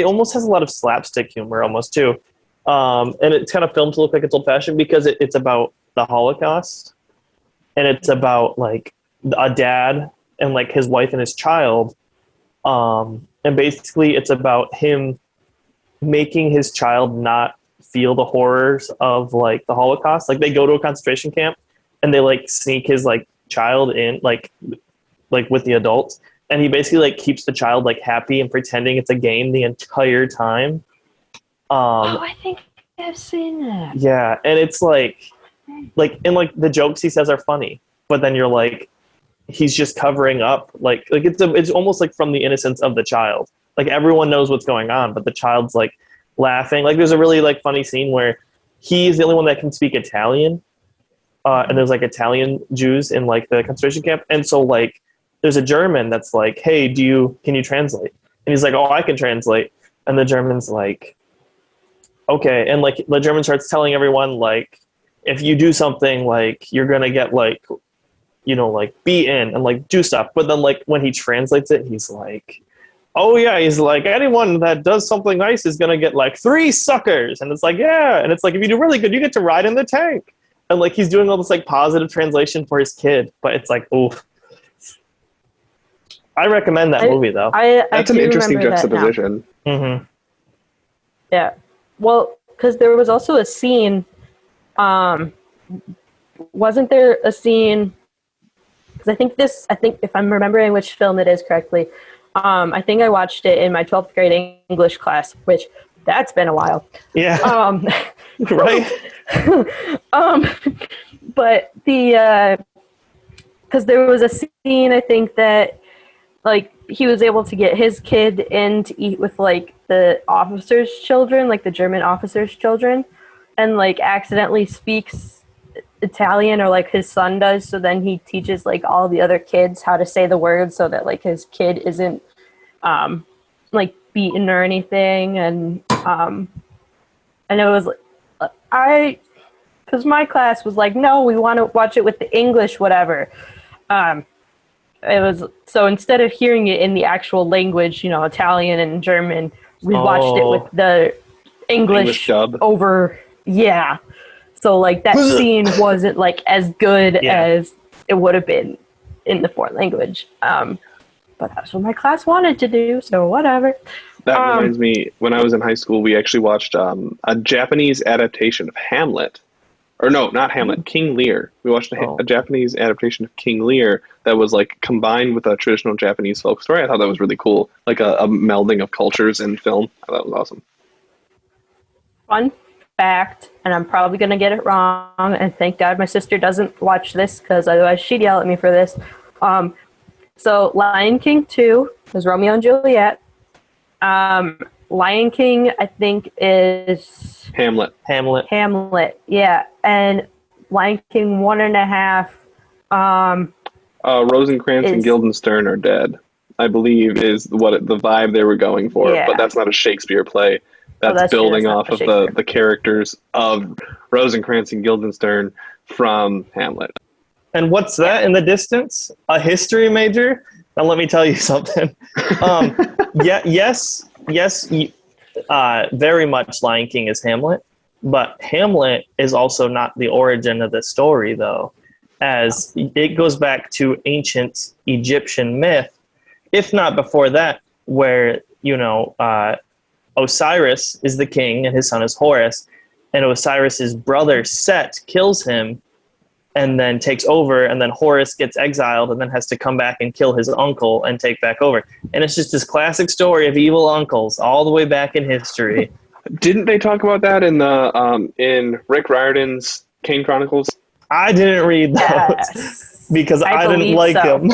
almost has a lot of slapstick humor almost too. And it's kind of filmed to look like it's old fashioned, because it's about the Holocaust, and it's about like a dad and like his wife and his child. And basically it's about him making his child not feel the horrors of like the Holocaust. Like they go to a concentration camp, and they like sneak his like child in like with the adults, and he basically like keeps the child like happy and pretending it's a game the entire time. I think I've seen that. Yeah, and it's like and like the jokes he says are funny, but then you're like, he's just covering up like it's almost like from the innocence of the child. like everyone knows what's going on, but the child's like laughing. Like there's a really like funny scene where he's the only one that can speak Italian, and there's like Italian Jews in like the concentration camp, and so like there's a German that's like, hey, can you translate? And he's like, oh, I can translate. And the German's like, okay. And like the German starts telling everyone like, if you do something, like you're gonna get like, you know, like beaten and like do stuff. But then like when he translates it, he's like, oh yeah, he's like, anyone that does something nice is gonna get like 3 suckers. And it's like, yeah. And it's like, if you do really good, you get to ride in the tank. And like he's doing all this like positive translation for his kid, but it's like, oof. I recommend that movie though. That's an interesting juxtaposition. Mm-hmm. Yeah. Well, because there was also a scene. Wasn't there a scene? Because I think if I'm remembering which film it is correctly, I think I watched it in my 12th grade English class, which that's been a while. Yeah. Right. But because there was a scene, I think that like he was able to get his kid in to eat with like the officers' children, like the German officers' children, and like accidentally speaks Italian, or like his son does. So then he teaches like all the other kids how to say the words so that like his kid isn't like beaten or anything. And it was because my class was like, no, we want to watch it with the English, whatever. It was so instead of hearing it in the actual language, you know, Italian and German, we watched it with the English dub over. Yeah. So like that scene wasn't like as good as it would have been in the foreign language. But that's what my class wanted to do, so whatever. That reminds me, when I was in high school, we actually watched a Japanese adaptation of Hamlet. Or no, not Hamlet, King Lear. We watched a Japanese adaptation of King Lear that was like combined with a traditional Japanese folk story. I thought that was really cool. Like a melding of cultures in film. I thought that was awesome. Fun fact, and I'm probably going to get it wrong, and thank God my sister doesn't watch this, because otherwise she'd yell at me for this. So Lion King 2 is Romeo and Juliet. Lion King, I think, is Hamlet. Yeah, and Lion King 1.5. Rosencrantz and Guildenstern are dead, I believe, is the vibe they were going for. Yeah. But that's not a Shakespeare play. That's building off of the characters of Rosencrantz and Guildenstern from Hamlet. And what's that in the distance? A history major? Now let me tell you something. Yes, very much Lion King is Hamlet, but Hamlet is also not the origin of the story, though, as it goes back to ancient Egyptian myth, if not before that, where, you know, Osiris is the king and his son is Horus, and Osiris's brother Set kills him and then takes over, and then Horus gets exiled and then has to come back and kill his uncle and take back over. And it's just this classic story of evil uncles all the way back in history. Didn't they talk about that in the in Rick Riordan's Kane Chronicles? I didn't read those because I didn't like them.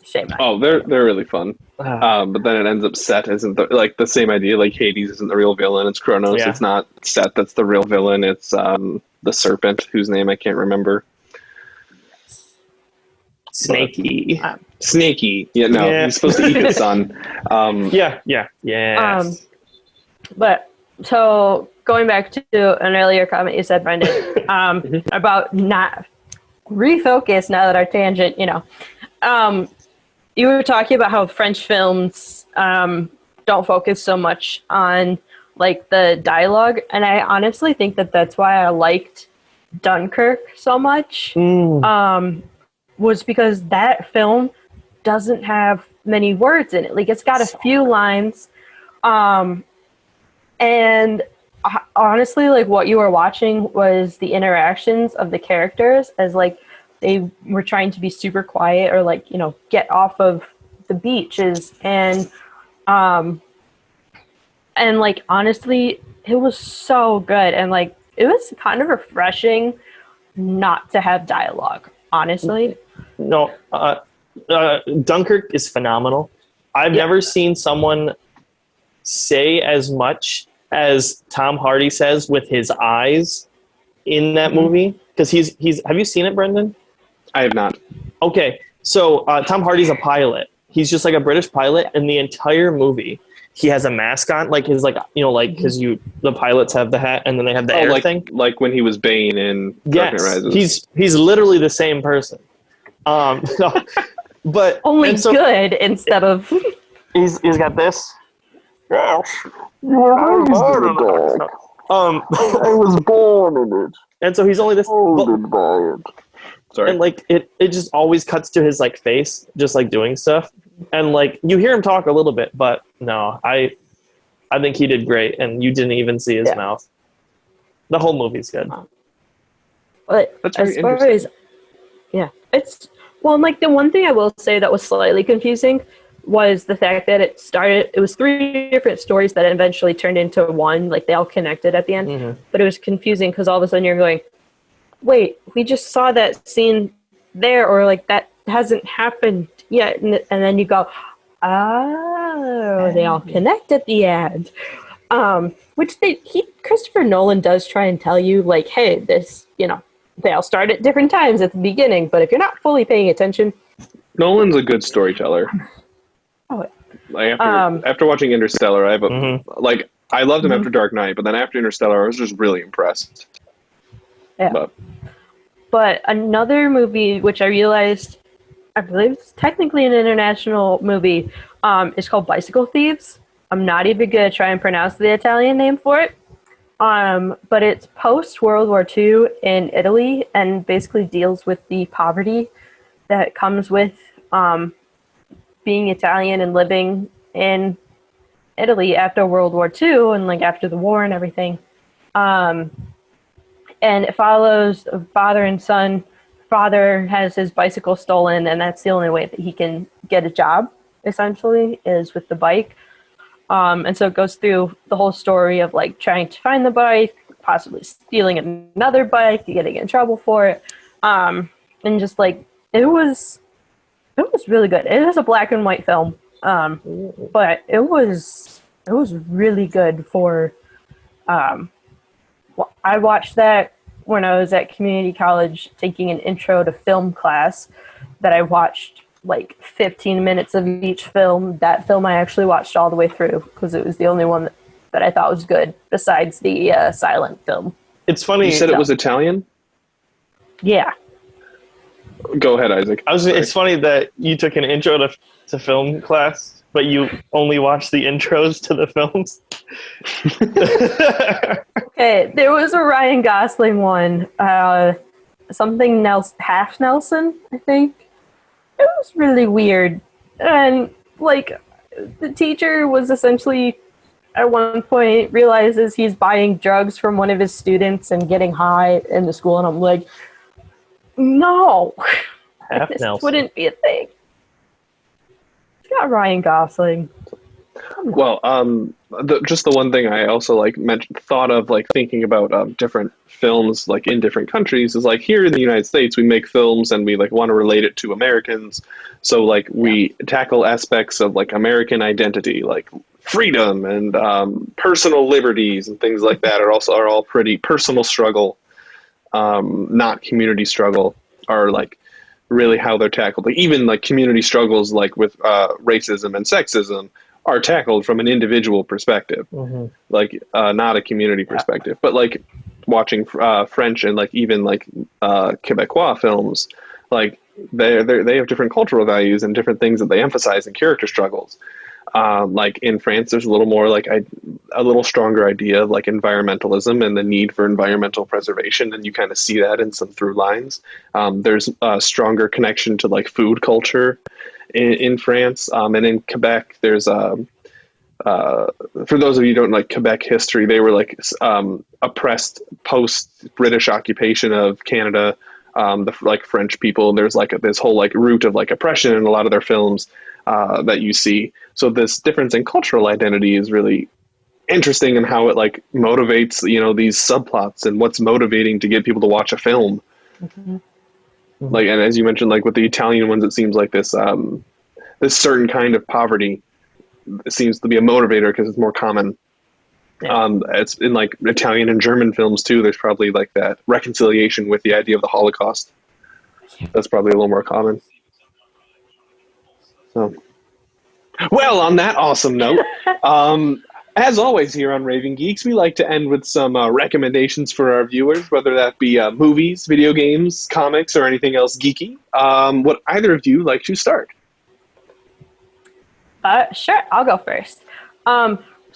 Shame. Oh, they're really fun. But then it ends up Set isn't the same idea. Like Hades isn't the real villain. It's Kronos. Yeah. It's not Set that's the real villain. It's the serpent whose name I can't remember. Snakey. Snakey. Yeah, no, he's supposed to eat his son. Yeah. But so going back to an earlier comment you said, Brendan, about not refocus now that our tangent, you know. You were talking about how French films don't focus so much on like the dialogue, and I honestly think that that's why I liked Dunkirk so much. Was because that film doesn't have many words in it. Like it's got a few lines, and honestly, like what you were watching was the interactions of the characters as like they were trying to be super quiet or like, you know, get off of the beaches and like honestly it was so good, and like it was kind of refreshing not to have dialogue, honestly. No, Dunkirk is phenomenal. I've never seen someone say as much as Tom Hardy says with his eyes in that movie. Because he's. Have you seen it, Brendan? I have not. Okay, so Tom Hardy's a pilot. He's just like a British pilot, and the entire movie, he has a mask on, like his because the pilots have the hat and then they have the air thing. Like when he was Bane in Dark Knight Rises. He's literally the same person. But only good instead of he's got this. I was born in it. And so he's only this. Sorry. And like it just always cuts to his like face, just like doing stuff. And like you hear him talk a little bit, but no, I think he did great, and you didn't even see his mouth. The whole movie's good. But that's as far as it's like the one thing I will say that was slightly confusing was the fact that it was 3 different stories that eventually turned into one, like they all connected at the end. But it was confusing because all of a sudden you're going, wait, we just saw that scene there, or like that hasn't happened yet, and then you go, oh, they all connect at the end. Which Christopher Nolan does try and tell you, like, hey, this, they all start at different times at the beginning, but if you're not fully paying attention, Nolan's a good storyteller. Oh, like after watching Interstellar, I have I loved him after Dark Knight, but then after Interstellar, I was just really impressed. Yeah. But another movie, which I realized, I believe it's technically an international movie, is called Bicycle Thieves. I'm not even going to try and pronounce the Italian name for it. But it's post-World War II in Italy, and basically deals with the poverty that comes with being Italian and living in Italy after World War II and like after the war and everything. And it follows a father and son. Father has his bicycle stolen, and that's the only way that he can get a job, essentially, is with the bike. And so it goes through the whole story of like trying to find the bike, possibly stealing another bike, getting in trouble for it. And just like, it was really good. It is a black and white film. But it was really good for, I watched that when I was at community college taking an intro to film class, that I watched like 15 minutes of each film. That film I actually watched all the way through because it was the only one that I thought was good besides the silent film. It's funny. You said it was Italian? Yeah. Go ahead, Isaac. It's funny that you took an intro to film class, but you only watched the intros to the films. Okay, there was a Ryan Gosling one, something Nelson, half Nelson, I think. It was really weird, and like the teacher was essentially at one point realizes he's buying drugs from one of his students and getting high in the school, and I'm like, no, this wouldn't be a thing. It's got Ryan Gosling. Well, just the one thing I also thought of thinking about different films like in different countries is like here in the United States we make films and we want to relate it to Americans, so we tackle aspects of American identity like freedom and personal liberties and things like that are all pretty personal struggle, not community struggle, are really how they're tackled. Even community struggles with racism and sexism are tackled from an individual perspective, not a community perspective. But watching French and even Quebecois films, they have different cultural values and different things that they emphasize in character struggles. In France, there's a little more a little stronger idea of environmentalism and the need for environmental preservation, and you kind of see that in some through lines. There's a stronger connection to food culture in France, and in Quebec there's for those of you who don't like Quebec history, they were oppressed post British occupation of Canada, the French people. There's this whole root of oppression in a lot of their films that you see. So this difference in cultural identity is really interesting in how it motivates these subplots and what's motivating to get people to watch a film. And as you mentioned, with the Italian ones, it seems like this this certain kind of poverty seems to be a motivator because it's more common. Yeah. It's in like Italian and German films too. There's probably like that reconciliation with the idea of the Holocaust. That's probably a little more common. So, well, on that awesome note, as always here on Raving Geeks, we like to end with some recommendations for our viewers, whether that be movies, video games, comics, or anything else geeky. Would either of you like to start? Sure, I'll go first.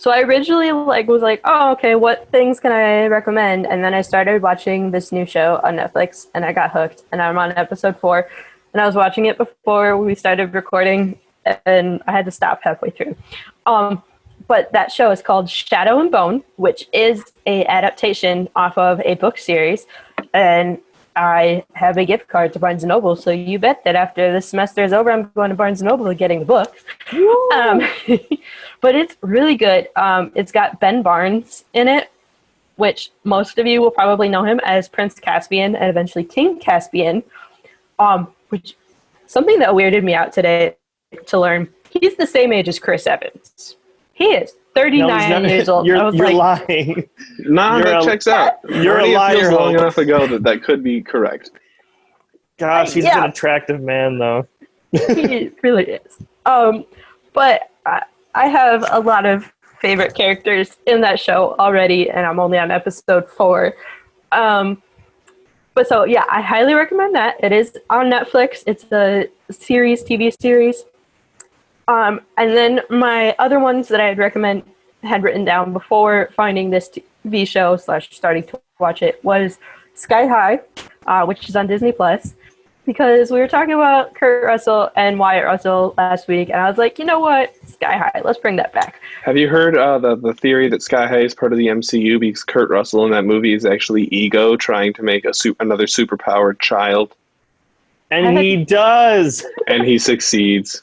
So I originally was like, oh, okay, what things can I recommend? And then I started watching this new show on Netflix, and I got hooked. And I'm on episode 4, and I was watching it before we started recording, and I had to stop halfway through. But that show is called Shadow and Bone, which is a adaptation off of a book series, and I have a gift card to Barnes & Noble, so you bet that after this semester is over, I'm going to Barnes & Noble and getting the book. But it's really good. It's got Ben Barnes in it, which most of you will probably know him as Prince Caspian and eventually King Caspian, which something that weirded me out today to learn. He's the same age as Chris Evans. He is 39 years old. You're lying. Nah, that checks out. You're a liar. Feels long enough ago that could be correct. Gosh, he's an attractive man, though. He really is. But I have a lot of favorite characters in that show already, and I'm only on episode 4. But so, yeah, I highly recommend that. It is on Netflix. It's a TV series. And then my other ones that I'd recommend, had written down before finding this TV show / starting to watch it, was Sky High, which is on Disney Plus, because we were talking about Kurt Russell and Wyatt Russell last week, and I was like, you know what, Sky High, let's bring that back. Have you heard the theory that Sky High is part of the MCU because Kurt Russell in that movie is actually Ego trying to make another superpowered child? And he does! And he succeeds.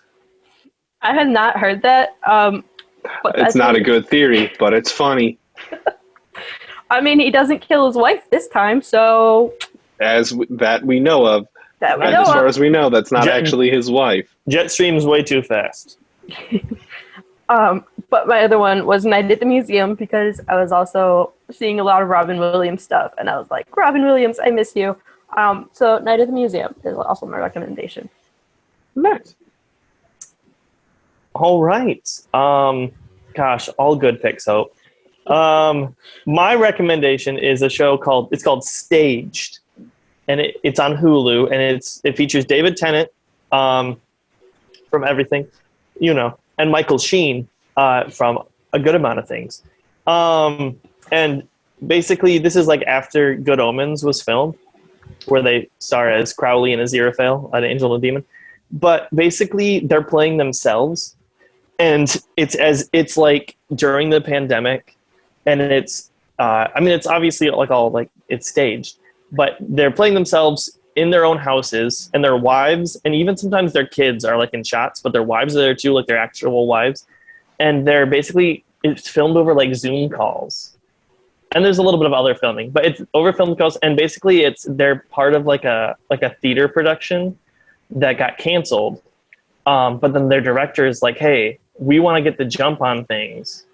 I had not heard that. But it's not a good theory, but it's funny. I mean, he doesn't kill his wife this time, so... That we know of. As far as we know, that's not actually his wife. Jetstream's way too fast. But my other one was Night at the Museum, because I was also seeing a lot of Robin Williams stuff, and I was like, Robin Williams, I miss you. So Night at the Museum is also my recommendation. Nice. All right. Gosh, all good picks, Hope. My recommendation is a show called Staged, and it's on Hulu, and it features David Tennant from Everything, and Michael Sheen from a good amount of things. And basically, this is like after Good Omens was filmed, where they star as Crowley and Aziraphale, an angel and a demon. But basically, they're playing themselves. And it's like during the pandemic, and it's obviously it's staged, but they're playing themselves in their own houses, and their wives, and even sometimes their kids are like in shots, but their wives are there too, like their actual wives, and it's filmed over like Zoom calls, and there's a little bit of other filming, but it's over film calls, and basically they're part of like a theater production that got canceled, but then their director is like, hey, we want to get the jump on things.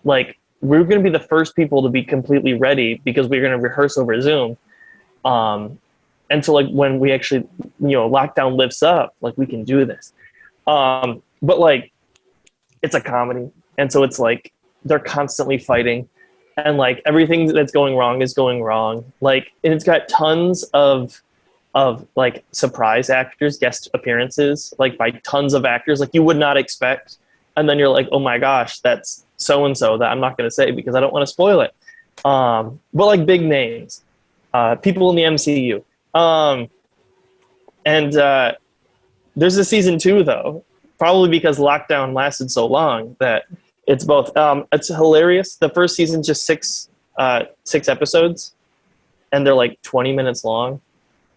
Like, we're going to be the first people to be completely ready because we're going to rehearse over Zoom. And so, like, when we actually, lockdown lifts up, like, we can do this. But, like, it's a comedy. And so it's, like, they're constantly fighting. And, like, everything that's going wrong is going wrong. Like, and it's got tons of like, surprise actors, guest appearances, like, by tons of actors, like, you would not expect. And then you're like, oh my gosh, that's so-and-so that I'm not going to say because I don't want to spoil it. But like big names, people in the MCU. And there's a season 2 though, probably because lockdown lasted so long that it's both. It's hilarious. The first season's just six episodes, and they're like 20 minutes long,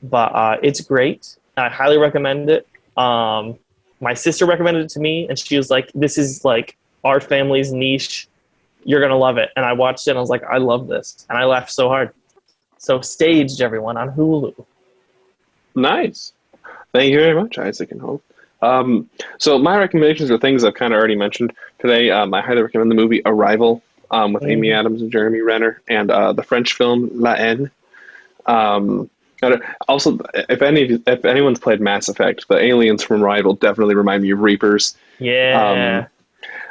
but it's great. I highly recommend it. My sister recommended it to me, and she was like, this is like our family's niche. You're going to love it. And I watched it, and I was like, I love this. And I laughed so hard. So Staged, everyone, on Hulu. Nice. Thank you very much, Isaac and Hope. So my recommendations are things I've kind of already mentioned today. I highly recommend the movie Arrival with Amy Adams and Jeremy Renner, and the French film La Haine. Um, Also, if anyone's played Mass Effect, the aliens from Arrival definitely remind me of Reapers. Yeah.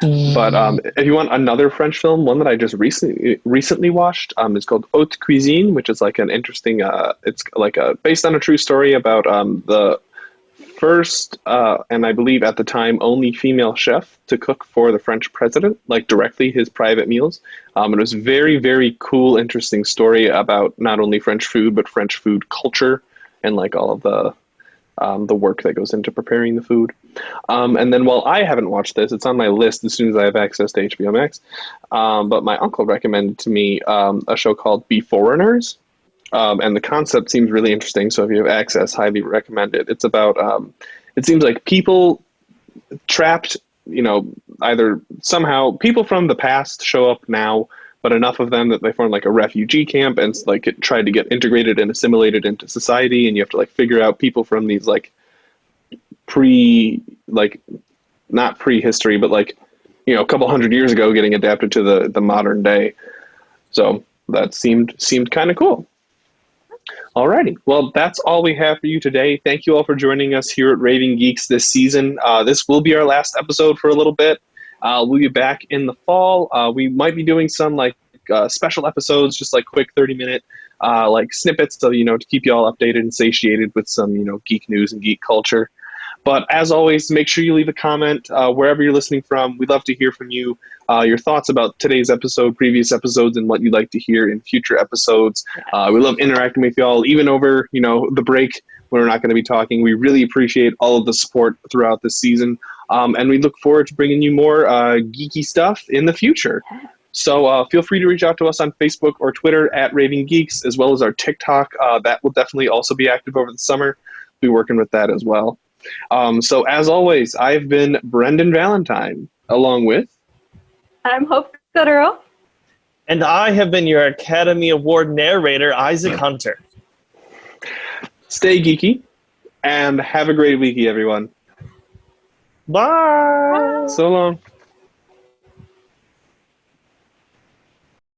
But if you want another French film, one that I just recently watched, is called Haute Cuisine, which is like an interesting. It's like based on a true story about the first and I believe at the time only female chef to cook for the French president, like directly his private meals. It was very, very cool, interesting story about not only French food but French food culture and like all of the work that goes into preparing the food. And then while I haven't watched this, it's on my list as soon as I have access to HBO Max. But my uncle recommended to me a show called Be Foreigners. And the concept seems really interesting. So if you have access, highly recommend it. It's about, it seems like people trapped, either somehow people from the past show up now, but enough of them that they form like a refugee camp and like tried to get integrated and assimilated into society. And you have to like figure out people from these like like not prehistory, but like, a couple hundred years ago getting adapted to the modern day. So that seemed kind of cool. Alrighty. Well, that's all we have for you today. Thank you all for joining us here at Raving Geeks this season. This will be our last episode for a little bit. We'll be back in the fall. We might be doing some like special episodes, just like quick 30-minute like snippets to keep you all updated and satiated with some geek news and geek culture. But as always, make sure you leave a comment wherever you're listening from. We'd love to hear from you, your thoughts about today's episode, previous episodes, and what you'd like to hear in future episodes. We love interacting with y'all, even over the break when we're not going to be talking. We really appreciate all of the support throughout this season, and we look forward to bringing you more geeky stuff in the future. So feel free to reach out to us on Facebook or Twitter at Raving Geeks, as well as our TikTok. That will definitely also be active over the summer. We'll be working with that as well. So as always, I've been Brendan Valentine, along with... I'm Hope Gooderl. And I have been your Academy Award narrator, Isaac Hunter. Stay geeky, and have a great weeky, everyone. Bye! So long.